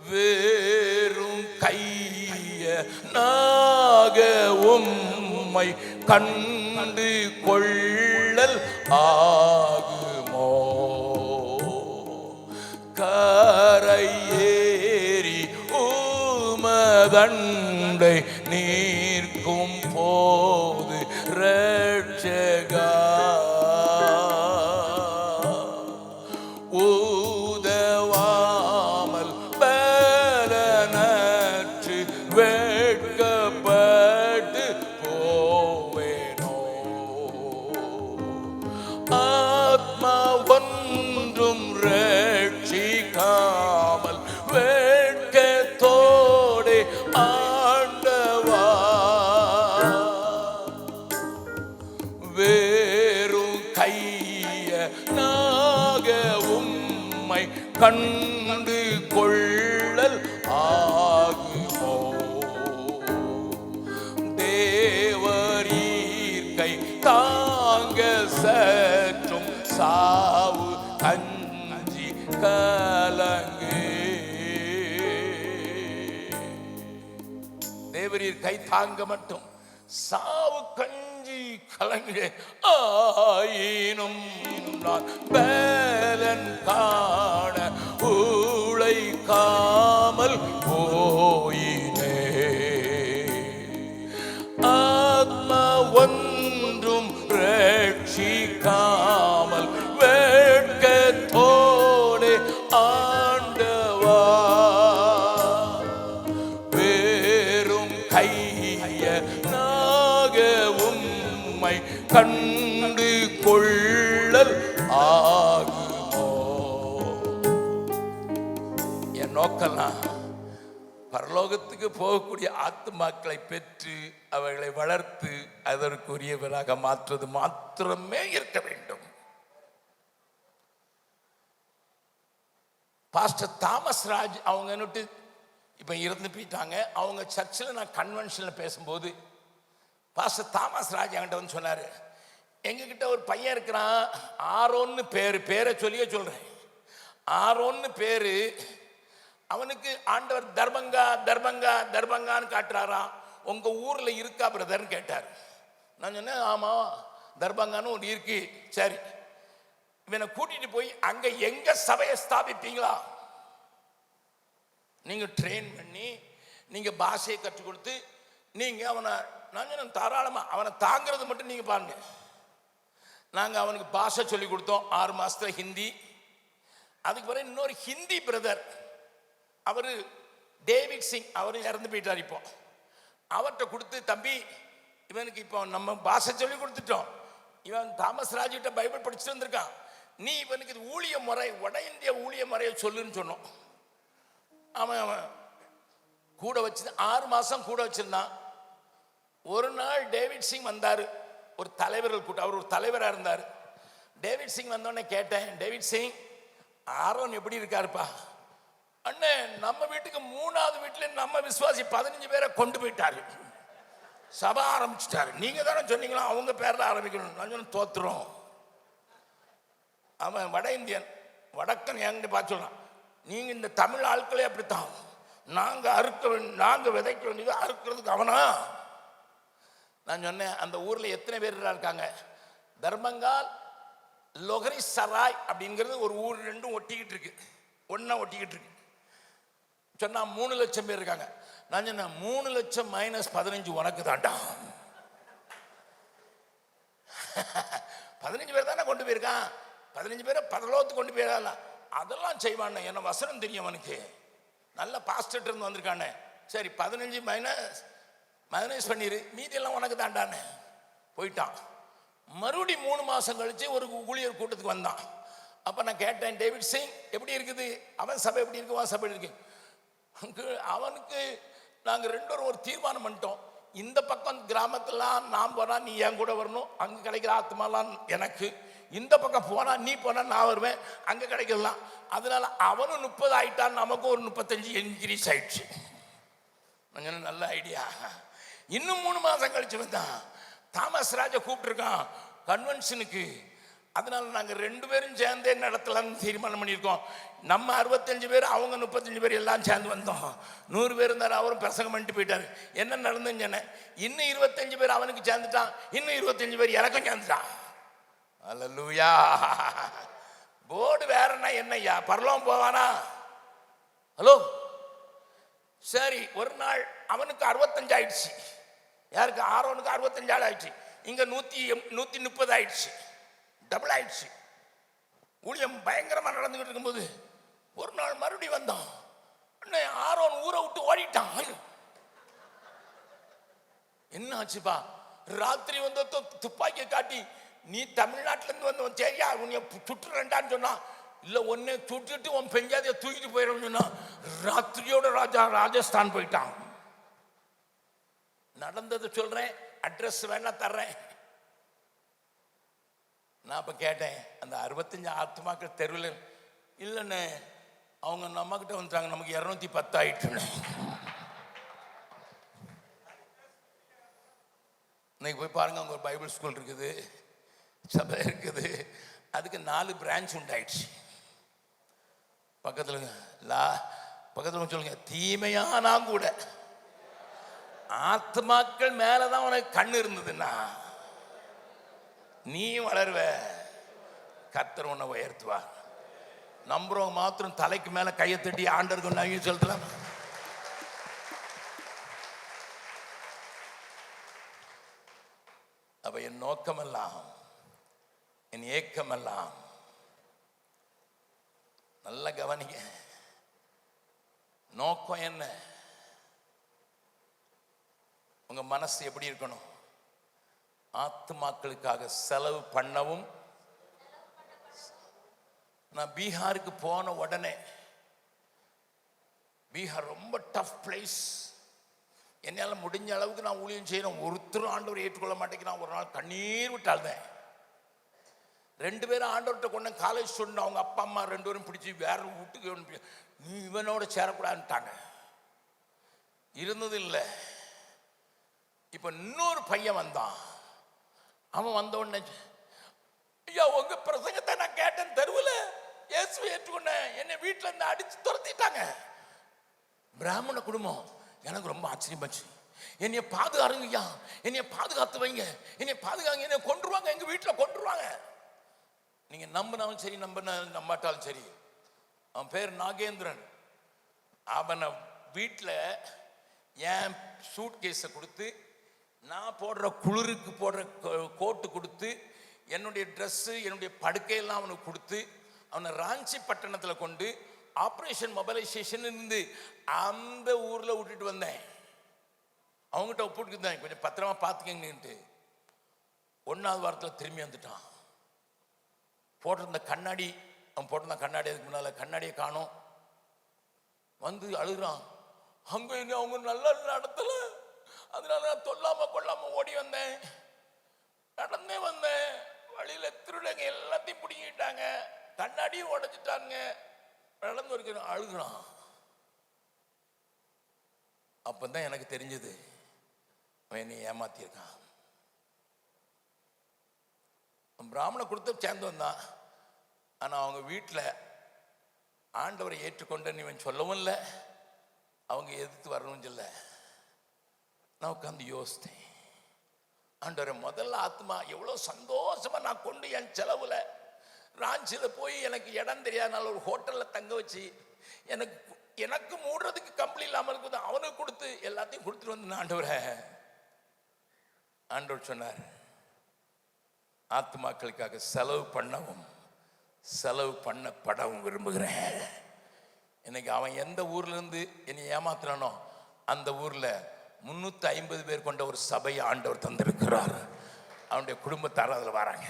வேறும் கைய நாக உம்மை கண்டு கொள்ளல் ஆகுமோ, கரையேறி உமதண்டை நீர்க்கும் போது ரட்சகா உதவாமல் பலனற்று வெட்கப்பட்டு போவேனோ, ஆத்மா ஒன்றும் ரட்சிக்காமல் வெட்கத்தோடு ஆண்டவா வேறும் கைய நாக உம்மை கண்டு கொள்ளல் ஆகுமோ, தேவரீர்க்கை தாங்க சற்றும் சாவு கஞ்சி கலங்கு. தேவரீர் கை தாங்க மட்டும் சாவு கஞ்சி கலங்கு, ஆயினும் நான் பேலன் காண உழைக்காமல் போயினே, ஆத்மா ஒன்றும் ரட்சிக்காமல் வெட்கத்தோடு ஆண்டவா வேறும் கைய நாக உம்மை கண்டு கொள்ளல் ஆகுமோ. என் நோக்கம்லாம் பரலோகத்துக்கு போகக்கூடிய ஆத்துமாக்களை பெற்று அவர்களை வளர்த்து அதற்குரியவராக மாற்றுவது மாத்திரமே இருக்க வேண்டும். பாஸ்டர் தாமஸ் ராஜ் அவங்க இப்ப இறந்து போயிட்டாங்க. அவங்க சர்ச்சில் நான் கன்வென்ஷன்ல பேசும்போது பாஸ்டர் தாமஸ் ராஜ் என்கிட்ட வந்து சொன்னாரு, எங்ககிட்ட ஒரு பையன் இருக்கிறான், ஆரோன்னு பேரை சொல்லியே சொல்றேன், ஆரோன்னு பேரு, அவனுக்கு ஆண்டவர் தர்பங்கா தர்பங்கா தர்பங்கான்னு காட்டுறாராம், உங்க ஊர்ல இருக்கா பிரதர்ன்னு கேட்டார். நான் சொன்னேன், ஆமா தர்பங்கான்னு ஒன்று இருக்கு. சரி, இவனை கூட்டிட்டு போய் அங்க எங்க சபையை ஸ்தாபிப்பீங்களா, நீங்க ட்ரெயின் பண்ணி நீங்க பாஷையை கற்றுக் கொடுத்து நீங்கள் அவனை நான் தாராளமாக அவனை தாங்கிறது மட்டும் நீங்கள் பாருங்க. நாங்கள் அவனுக்கு பாஷை சொல்லி கொடுத்தோம் 6 மாதத்தில் ஹிந்தி. அதுக்கு பிறகு இன்னொரு ஹிந்தி பிரதர், அவர் டேவிட் சிங், அவர் இறந்து போயிட்டார். இப்போ அவர்கிட்ட கொடுத்து, தம்பி இவனுக்கு இப்போ நம்ம பாஷை சொல்லி கொடுத்துட்டோம், இவன் தாமஸ் ராஜுகிட்ட பைபிள் படிச்சுட்டு வந்திருக்கான், நீ இவனுக்கு இது ஊழிய முறை, வட இந்திய ஊழிய முறையை சொல்லுன்னு சொன்னோம். அவன் கூட வச்சு 6 மாதம் கூட வச்சிருந்தான். ஒரு நாள் டேவிட் சிங் வந்தார், ஒரு தலைவர்கள் கூட்டம், அவர் ஒரு தலைவராக இருந்தார். டேவிட் சிங் வந்தோடனே கேட்டேன், டேவிட் சிங் ஆரோன் எப்படி இருக்காருப்பா? அண்ணே, நம்ம வீட்டுக்கு 3வது வீட்டில் நம்ம விசுவாசி 15 பேரை கொண்டு போயிட்டாரு, சபை ஆரம்பிச்சுட்டாரு. நீங்க தானே சொன்னீங்களா அவங்க பேரில் ஆரம்பிக்கணும். நான் சொன்ன தோத்துறோம். அவன் வட இந்தியன், வடக்கன் என்கிட்ட பார்த்து சொல்றான், நீங்க இந்த தமிழ் ஆட்களே அப்படித்தான், நாங்க விதைக்க வேண்டியது அறுக்கிறதுக்கு அவனா? நான் சொன்னேன், அந்த ஊர்ல எத்தனை பேர் இருக்காங்க? தர்மங்கால் லொகரி சராய் அப்படிங்கிறது ஒரு ஊர், ரெண்டும் ஒட்டிக்கிட்டு இருக்கு, ஒன்னா ஒட்டிக்கிட்டு இருக்கு. சொன்னா 3 லட்சம் பேர் இருக்காங்க. நான் சொன்னேன் 3 லட்சம் மைனஸ் 15 உனக்கு தாண்டா. 15 பேர் தானே கொண்டு போயிருக்கான், 15 பேரை பரலோகத்துக்கு கொண்டு போயிடலாம். அதெல்லாம் செய்வானே, என்ன வசனம் தெரியும் அவனுக்கு, நல்ல பாஸ்டர் இருந்து வந்திருக்கானே. சரி 15 மைனஸ் பண்ணிரு, மீதியெல்லாம் உனக்கு தாண்டானே. போயிட்டான். மறுபடி 3 மாதம் கழிச்சு ஒரு ஊழியர் கூட்டத்துக்கு வந்தான். அப்போ நான் கேட்டேன், டேவிட் சிங் எப்படி இருக்குது, அவன் சபை எப்படி இருக்கு, அவன் சபை இருக்கு? அவனுக்கு நாங்கள் 2 பேரும் ஒரு தீர்மானம் பண்ணிட்டோம், இந்த பக்கம் கிராமத்துலாம் நான் போனா நீ என் கூட வரணும், அங்கே கிடைக்கிற ஆத்மாலாம் எனக்கு, இந்த பக்கம் போனா நீ போனா நான் வருவேன், அங்கே கிடைக்கலாம். அதனால அவனும் 30 ஆயிட்டான், நமக்கும் ஒரு 35 இன்க்ரீஸ் ஆயிடுச்சு. நல்ல ஐடியா. இன்னும் 3 மாதம் கழிச்சு வந்தான், தாமஸ் ராஜா கூப்பிட்டுருக்கான் கன்வென்ஷனுக்கு. அதனால நாங்கள் 2 பேரும் சேர்ந்தே நடத்தலாம்னு தீர்மானம் பண்ணியிருக்கோம். நம்ம 65 பேர், அவங்க 35 பேர் எல்லாம் சேர்ந்து வந்தோம். 100 பேர் இருந்தார், அவரும் பிரசங்கம் பண்ணிட்டு போயிட்டாரு. என்ன நடந்துன்னு சொன்னேன், இன்னும் 25 பேர் அவனுக்கு சேர்ந்துட்டான், இன்னும் 25 பேர் எனக்கும் சேர்ந்துட்டான். அல்லேலூயா. போர்டு வேறன்னா என்னய்யா, பரலோகம் போவானா? ஹலோ. சரி, ஒரு நாள் அவனுக்கு 65 ஆயிடுச்சு. யாருக்கு? ஆரோனுக்கு 65 ஆயிடுச்சு. இங்க 130 ஆயிடுச்சு, டபுள் ஆயிடுச்சு. ஊழியம் பயங்கரமா நடந்துகிட்டு இருக்கும்போது ஒரு நாள் மறுபடியும் வந்தான். ஆரோன் ஊரை விட்டு ஓடிட்டான். என்ன ஆச்சுப்பா? ராத்திரி வந்து துப்பாக்கியை காட்டி, நீ தமிழ்நாட்டில இருந்து வந்து சரியா உன்னை சுட்டுறேன்டான்னு சொன்னா, இல்ல ஒன்னே சுட்டுட்டு உன் பெஞ்சாதிய தூக்கிட்டு போயிடும் சொன்னா, ராத்திரியோட ராஜஸ்தான் போயிட்டான். நடந்தது சொல்றேன், அட்ரஸ் வேணா தர்றேன். நான் இப்ப கேட்டேன், அந்த 65 ஆத்மாக்கள் தெருவில் இல்லைன்னு அவங்க நம்ம கிட்ட வந்துட்டாங்க, நமக்கு 210 ஆயிட்டுன்னு. இன்னைக்கு போய் பாருங்க, அங்க ஒரு பைபிள் ஸ்கூல் இருக்குது, சபை இருக்குது, அதுக்கு 4 பிரான்ச் உண்டாயிடுச்சு. பக்கத்துல சொல்லுங்க, தீமையானா கூட ஆத்மாக்கள் மேலதான் உனக்கு கண்ணு இருந்ததுன்னா நீ வளருவ, கர்த்தர் உன்னை உயர்த்துவா. நம்புறவங்க மாத்திரம் தலைக்கு மேல கையை தட்டி ஆண்டருக்கு நன்றி செலுத்தலாம். அப்ப என் நோக்கமெல்லாம், என் ஏக்கமெல்லாம், நல்ல கவனிங்க, நோக்கம் என்ன? உங்க மனசு எப்படி இருக்கணும்? ஆத்மாக்களுக்காக செலவு பண்ணவும். நான் பீகாருக்கு போன உடனே, பீகார் ரொம்ப டஃப் பிளேஸ், என்னால் முடிஞ்ச அளவுக்கு நான் ஊழியம் செய்யணும். ஒருத்தரும் ஆண்டவர் ஏற்றுக்கொள்ள மாட்டேங்கிறான். ஒரு நாள் கண்ணீர் விட்டாள்தான். 2 பேரும் ஆண்டவர்கிட்ட கொண்டு காலேஜ் ஸ்டூடெண்ட், அவங்க அப்பா அம்மா 2 பேரும் பிடிச்சி வேற வீட்டுக்கு, நீ இவனோட சேரக்கூடாதுட்டாங்க. இருந்தது இல்லை. இப்ப இன்னொரு பையன் வந்தான். அவன் வந்த உடனே, ஐயா உங்க பிரசங்கத்தை நான் கேட்டேன், தெருவில் இயேசுவை ஏற்றுக்கொண்டேன், என்னை வீட்டில் இருந்து அடிச்சு துரத்திட்டாங்க. பிராமண குடும்பம். எனக்கு ரொம்ப ஆச்சரியமாச்சு. என்னைய பாதுகாருங்க ஐயா, என்னைய பாதுகாத்து வைங்க, என்னைய பாதுகாங்க, என்னைய கொண்டுருவாங்க, எங்க வீட்டில் கொண்டுருவாங்க. நீங்க நம்பினாலும் சரி, நம்பாட்டாலும் சரி. அவன் பேர் நாகேந்திரன். அவனை வீட்டில் என் சூட் கேஸை கொடுத்து, நான் போடுற குளிருக்கு போடுற கோட்டு கொடுத்து, என்னுடைய ட்ரெஸ்ஸு என்னுடைய படுக்கையெல்லாம் அவனுக்கு கொடுத்து, அவனை ராஞ்சி பட்டணத்தில் கொண்டு ஆப்ரேஷன் மொபைலைசேஷன் இருந்து அந்த ஊரில் விட்டுட்டு வந்தேன். அவங்ககிட்ட ஒப்புட்டுருந்தேன், கொஞ்சம் பத்திரமா பார்த்துக்கங்கன்ட்டு. 1வது வாரத்தில் திரும்பி வந்துட்டான். போட்டிருந்த கண்ணாடி, அவன் போட்டிருந்தான் கண்ணாடி, அதுக்கு முன்னால் கண்ணாடியை காணோம். வந்து அழுகிறான். அங்கே இங்கே அவங்க நல்லா நடத்தலை, அதனால நான் சொல்லாம கொள்ளாம ஓடி வந்தேன், நடந்தே வந்தேன். வழியில் திருடங்க எல்லாத்தையும் பிடிங்கிட்டாங்க, கண்ணாடியும் உடைச்சிட்டாங்க, நடந்து வரைக்கும் அழுகிறான். அப்பதான் எனக்கு தெரிஞ்சது அவன் என்னை ஏமாத்தியிருக்கான். பிராமண கொடுத்து சேர்ந்து வந்தான். ஆனால் அவங்க வீட்டில் ஆண்டவரை ஏற்றுக்கொண்டேன்னு இவன் சொல்லவும் இல்லை, அவங்க எதிர்த்து வரணும்னு சொல்ல. நான் உட்காந்து யோசித்தேன், ஆண்டவரை முதல்ல ஆத்மா எவ்வளோ சந்தோஷமா நான் கொண்டு என் செலவில் ராஞ்சியில் போய் எனக்கு இடம் தெரியாதனால ஒரு ஹோட்டலில் தங்க வச்சு எனக்கு மூடுறதுக்கு கம்பளி இல்லாமல் இருக்குது, அவனுக்கு கொடுத்து எல்லாத்தையும் கொடுத்துட்டு வந்து ஆண்டவரை. ஆண்டவர் சொன்னார், ஆத்மாக்களுக்காக செலவு பண்ணவும் செலவு பண்ணப்படவும் விரும்புகிறேன். இன்னைக்கு அவன் எந்த ஊர்ல இருந்து என்னை ஏமாத்தினானோ அந்த ஊர்ல 350 பேர் கொண்ட ஒரு சபையை ஆண்டவர் தந்திருக்கிறார். அவனுடைய குடும்பத்தார் அதில் வராங்க.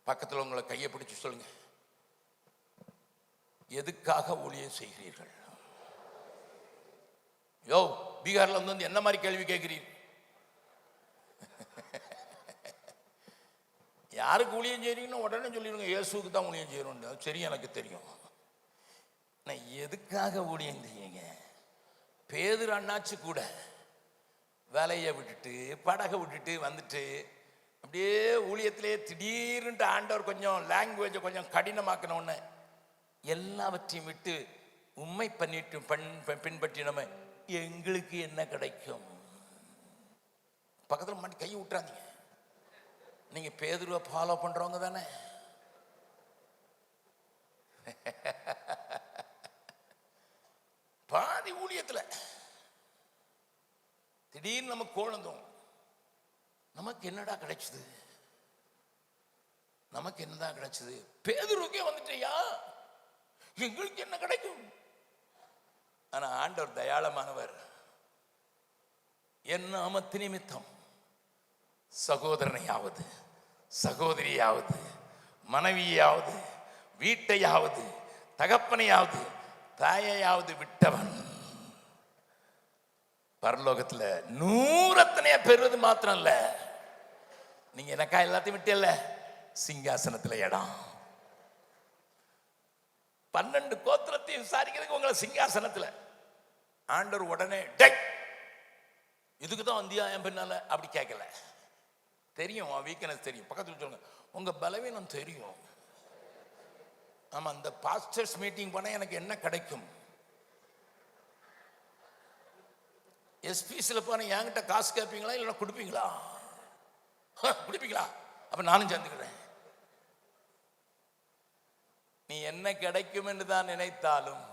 பக்கத்தில் உங்களை கையை பிடிச்சு சொல்லுங்க, எதுக்காக ஊழியம் செய்கிறீர்கள்? யோ, பீகார்ல வந்து என்ன மாதிரி கேள்வி கேட்கிறீர்கள்? யாருக்கு ஊழியம் செய்றீங்கன்னு உடனே சொல்லிடுங்க, இயேசுக்கு தான் ஊழியம் செய்யணும். சரி, எனக்கு தெரியும். நான் எதுக்காக ஊழியம் செய்யுங்க? பேதுரு அண்ணாச்சு கூட வேலையை விட்டுட்டு படகை விட்டுட்டு வந்துட்டு அப்படியே ஊழியத்திலே திடீர்னுட்டு ஆண்டவர் கொஞ்சம் லாங்குவேஜை கொஞ்சம் கடினமாக்கின உடனே எல்லாவற்றையும் விட்டு உண்மை பண்ணிட்டு பின்பற்றி நம்ம எங்களுக்கு என்ன கிடைக்கும்? பக்கத்தில் மாட்டி கையை விட்டுறாதீங்க. நீங்க பேதுருவை ஃபாலோ பண்றவங்க தானே? பாதி ஊழியத்துல திடீர்னு நமக்கு கோழந்தோம், நமக்கு என்னடா கிடைச்சது, நமக்கு என்னதான் கிடைச்சது? பேதுருக்கே வந்துட்டியா, எங்களுக்கு என்ன கிடைக்கும்? ஆனா ஆண்டவர் தயாளமானவர். என் நாமத்து நிமித்தம் சகோதரனையாவது சகோதரியாவது மனைவியாவது வீட்டையாவது தகப்பனையாவது தாயையாவது விட்டவன் பரலோகத்தில் 100 பெறுவது மாத்திரம் இல்ல, நீங்க எனக்கா எல்லாத்தையும் விட்டல, சிங்காசனத்துல இடம். 12 கோத்திரத்தையும் விசாரிக்கிறதுக்கு உங்களை சிங்காசனத்துல. ஆண்டவர் உடனே இதுக்குதான் வந்தியா என் பின்னால அப்படி கேட்கல. தெரியும், வீக்னஸ் தெரியும். பக்கத்துல சொல்லுங்க, உங்க பலவீனம் தெரியும். ஆமா, அந்த பாஸ்டர்ஸ் மீட்டிங் போனா எனக்கு என்ன கிடைக்கும்? எஸ்பிசில போன என்கிட்ட காசு கேட்பீங்களா இல்லைன்னா கொடுப்பீங்களா? கொடுப்பீங்களா? அப்ப நானும் சேர்ந்துக்கிறேன். நீ என்ன கிடைக்கும் என்று தான் நினைத்தாலும்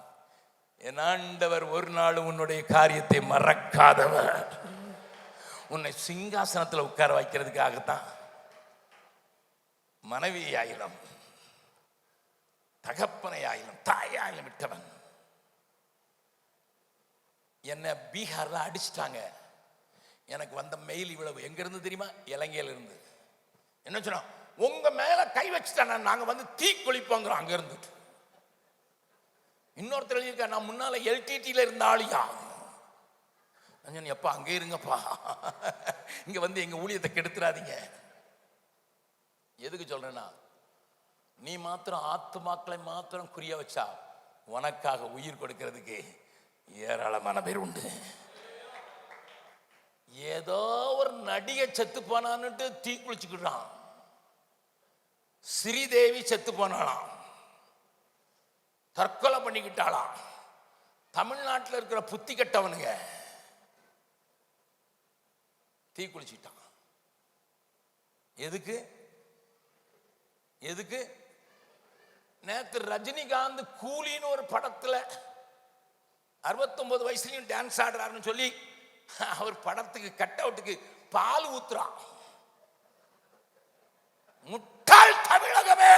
என் ஆண்டவர் ஒரு நாளும் உன்னுடைய காரியத்தை மறக்காதவர். உன்னை சிங்காசனத்தில் உட்கார வைக்கிறதுக்காகத்தான் மனைவி ஆயிலும் தகப்பனை ஆயிலும் தாயாயிலும் விட்டவன். என்ன பீகார்ல அடிச்சிட்டாங்க. எனக்கு வந்த மெயில் இவ்வளவு எங்க இருந்து தெரியுமா? இலங்கையில இருந்து. என்ன சொன்னா, உங்க மேல கை வச்சுட்டானா நாங்க வந்து தீ குளிப்போங்கிறோம். அங்க இருந்துட்டு இன்னொருத்தர் எழுதியிருக்கா, நான் முன்னால எல்டிடில இருந்த ஆளியா. எப்பா அங்கே இருங்கப்பா, இங்க வந்து எங்க ஊழியத்தை கெடுத்துறாதீங்க. எதுக்கு சொல்றேன்னா, நீ மாத்திரம் ஆத்துமாக்களை மாத்திரம் குறிய வச்சா உனக்காக உயிர் கொடுக்கிறதுக்கு ஏராளமான பேர் உண்டு. ஏதோ ஒரு நடிகை செத்து போனான்னுட்டு தீ குளிச்சுக்கிட்டான். ஸ்ரீதேவி செத்து போனாலாம், தற்கொலை பண்ணிக்கிட்டாளாம். தமிழ்நாட்டில் இருக்கிற புத்தி கட்டவனுங்க தீ குளிச்சுட்டான். எதுக்கு? நேற்று ரஜினிகாந்த் கூலின்னு ஒரு படத்துல 69 வயசுலயும் டான்ஸ் ஆடுறாருன்னு சொல்லி அவர் படத்துக்கு கட் அவுட்டுக்கு பால் ஊத்துறான். முட்டாள் தமிழகமே,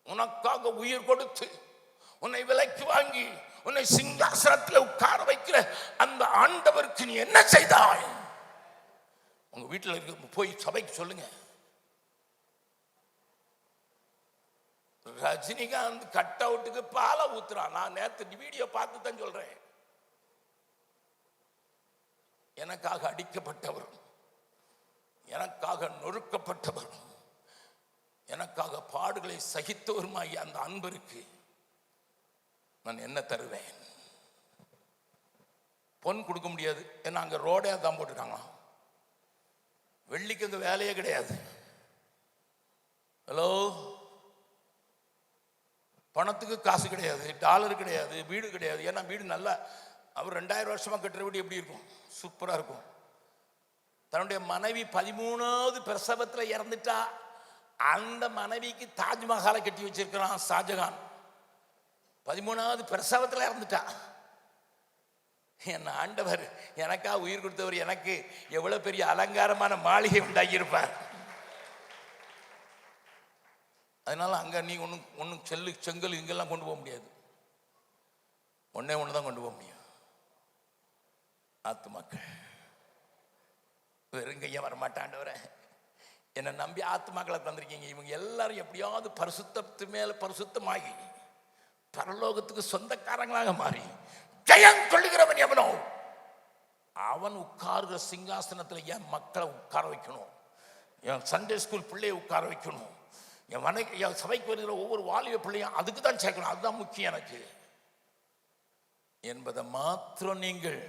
உனக்காக உயிர் கொடுத்து உன்னை விலைக்கு வாங்கி உன்னை சிங்காசனத்தில் உட்கார வைக்கிற அந்த ஆண்டவருக்கு நீ என்ன செய்தாய்? உங்க வீட்டில் இருக்க போய் சபைக்கு சொல்லுங்க. ரஜினிகாந்த் கட் அவுட்டுக்கு பாலை ஊத்துறான். நான் நேற்று வீடியோ பார்த்து தான் சொல்றேன். எனக்காக அடிக்கப்பட்டவர், எனக்காக நொறுக்கப்பட்டவர், எனக்காக பாடுகளை சகித்தவருமாகிய அந்த அன்பருக்கு நான் என்ன தருவேன்? பொன் கொடுக்க முடியாது, ஏன்னா அங்க ரோடே தான் போட்டுருக்காங்க. வெள்ளிக்கு அந்த வேலையே கிடையாது. ஹலோ, பணத்துக்கு காசு கிடையாது, டாலர் கிடையாது, வீடு கிடையாது. ஏன்னா வீடு நல்லா, அவர் 2000 வருஷமா கட்டுற வீடு எப்படி இருக்கும்? சூப்பரா இருக்கும். தன்னுடைய மனைவி 13வது பிரசவத்தில் இறந்துட்டா, அந்த மனைவிக்கு தாஜ்மஹாலை கட்டி வச்சிருக்கிறான் ஷாஜகான். 13வது பிரசவத்தில் இறந்துட்டா. என் ஆண்டவர் எனக்கா உயிர் கொடுத்தவர் எனக்கு எவ்வளவு பெரிய அலங்காரமான மாளிகை உண்டாகியிருப்பார். அதனால அங்க நீ ஒன்றும் செங்கல் இங்கெல்லாம் கொண்டு போக முடியாது. ஒன்னே ஒன்று தான் கொண்டு போக முடியும், ஆத்துமாக்கள். வெறுங்கைய வரமாட்டாண்டவரை என்னை நம்பி ஆத்துமாக்களை தந்திருக்கீங்க. இவங்க எல்லாரும் எப்படியாவது பரிசுத்தத்து மேல பரிசுத்தமாகி பரலோகத்துக்கு சொந்தக்காரங்களாக மாறி ஜெயம் கொள்ளுகிறவன் எவனோ அவன் உட்கார்கிற சிங்காசனத்தில் என் மக்களை உட்கார வைக்கணும், என் சண்டே ஸ்கூல் பிள்ளையை உட்கார வைக்கணும், என் சபைக்கு வருகிற ஒவ்வொரு வாலிப பிள்ளையும் அதுக்கு தான் சேர்க்கணும். அதுதான் முக்கியம் எனக்கு என்பதை மாத்திரம் நீங்கள்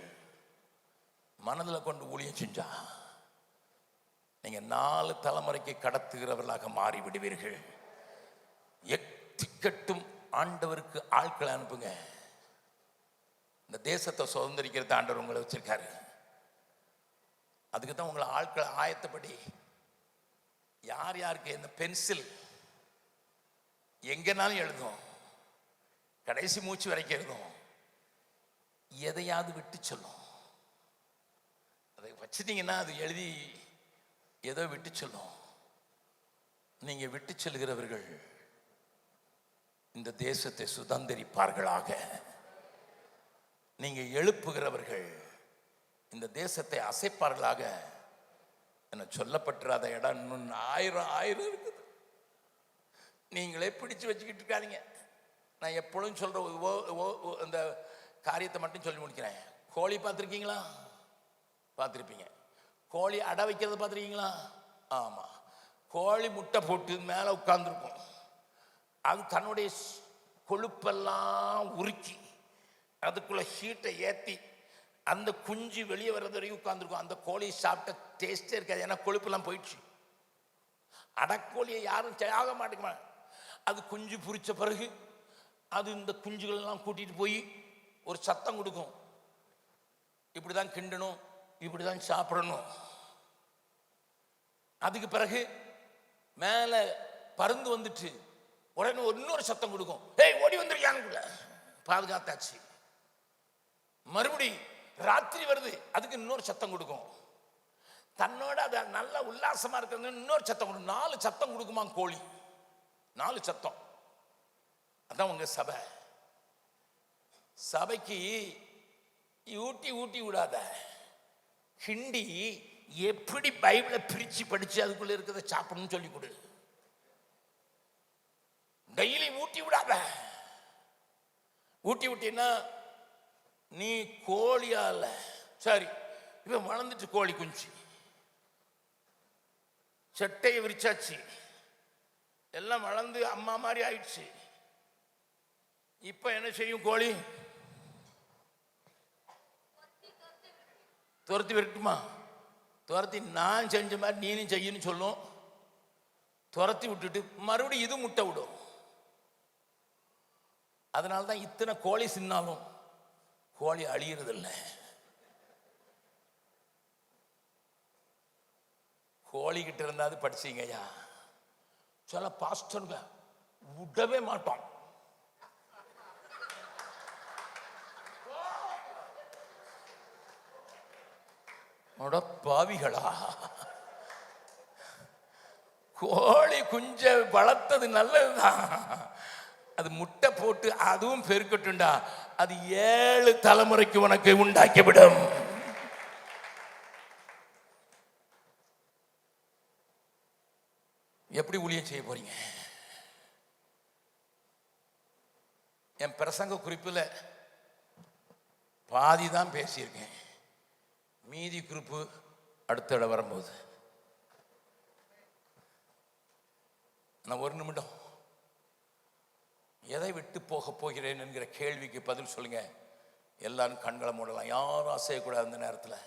மனதில் கொண்டு ஊழியம் செஞ்சா நீங்க 4 தலைமுறைக்கு கடத்துகிறவர்களாக மாறி விடுவீர்கள். எத்திக்கட்டும் ஆண்டவருக்கு ஆட்களை அனுப்புங்க. இந்த தேசத்தை சுதந்திரிக்கிறது ஆண்டவர் உங்களை வச்சிருக்காரு. அதுக்கு தான் உங்களை ஆட்களை ஆயத்தப்படி யார் யாருக்கு இந்த பென்சில் எங்கனாலும் எழுதும், கடைசி மூச்சு வரைக்கும் எழுதும், எதையாவது விட்டு சொல்லும். அதை வச்சுட்டீங்கன்னா அது எழுதி ஏதோ விட்டு சொல்லும். நீங்க விட்டு செல்கிறவர்கள் இந்த தேசத்தை சுதந்திரிப்பார்களாக. நீங்க எழுப்புகிறவர்கள் இந்த தேசத்தை அசைப்பார்களாக. என சொல்லப்பட்டிராத இடம் இன்னும் 1000 இருக்குது. நீங்களே பிடிச்சு வச்சுக்கிட்டு இருக்காதீங்க. நான் எப்பொழுதும் சொல்ற அந்த காரியத்தை மட்டும் சொல்லி முடிக்கிறேன். கோழி பார்த்துருக்கீங்களா? பார்த்துருப்பீங்க. கோழி அடை வைக்கிறத பார்த்துருக்கீங்களா? ஆமா. கோழி முட்டை போட்டு மேலே உட்கார்ந்துருக்கும். அது தன்னுடைய கொழுப்பெல்லாம் உருக்கி அதுக்குள்ள ஹீட்டை ஏற்றி அந்த குஞ்சு வெளியே வர்றது வரைக்கும் உட்கார்ந்துருக்கும். அந்த கோழி சாப்பிட்ட டேஸ்டே இருக்காது, ஏன்னா கொழுப்பெல்லாம் போயிடுச்சு. அடக்கோழியை யாரும் ஆக மாட்டேங்குமா. அது குஞ்சு புரிச்ச பிறகு அது இந்த குஞ்சுகளெல்லாம் கூட்டிட்டு போய் ஒரு சத்தம் கொடுக்கும், இப்படிதான் கிண்டணும், இப்படிதான் சாப்பிடணும். அதுக்கு பிறகு மேல பருந்து வந்துட்டு உடனே இன்னொரு சத்தம் கொடுக்கும், ஏய் ஓடி வந்துருக்கானுக்குள்ள, பாதுகாத்தாச்சு. மறுபடி ராத்திரி வருது, அதுக்கு இன்னொரு சத்தம் கொடுக்கும். தன்னோட அது நல்ல உல்லாசமா இருக்கிறது இன்னொரு சத்தம் கொடுக்கும். 4 சத்தம் கொடுக்குமா கோழி, 4 சத்தம். அதான் உங்க சபை. சபைக்கு ஊட்டி ஊட்டி விடாத, ஹிண்டி எப்படி பைபிளை பிரிச்சு படிச்சு அதுக்குள்ள இருக்கிறத சாப்பிடணும்னு சொல்லி கொடு. டெய்லி ஊட்டி விடாத. ஊட்டி விட்டீங்கன்னா நீ கோழியால சரி. இப்ப வளர்ந்துட்டு கோழி குஞ்சு சட்டையை விரிச்சாச்சு, எல்லாம் வளர்ந்து அம்மா மாதிரி ஆயிடுச்சு. இப்ப என்ன செய்யும் கோழி? துரத்தி விரட்டுமா? துரத்தி நான் செஞ்ச மாதிரி நீனும் செய்யணும் சொல்லும். துரத்தி விட்டுட்டு மறுபடியும் இது முட்டை விடும். அதனால்தான் இத்தனை கோழி சின்னாலும் கோழி அழியறதில்லை. கோழி கிட்ட இருந்தாது படிச்சீங்க ஐயா. சில பாஸ்டருங்க விடவே மாட்டோம். அட பாவிகளா, கோழி குஞ்ச வளர்த்தது நல்லதுதான், அது முட்டை போட்டு அதுவும் பெருக்கட்டுண்டா, அது 7 தலைமுறைக்கு உனக்கு உண்டாக்கிவிடும். எப்படி ஊழியம் செய்ய போறீங்க? என் பிரசங்க குறிப்பில் பாதி தான் பேசியிருக்கேன், மீதி குறிப்பு அடுத்த இடம் வரும்போது. நான் 1 நிமிடம் எதை விட்டு போக போகிறேன் என்கிற கேள்விக்கு பதில் சொல்லுங்க. எல்லாரும் கண்களை மூடலாம், யாரும் அசையக்கூடாது அந்த நேரத்தில்.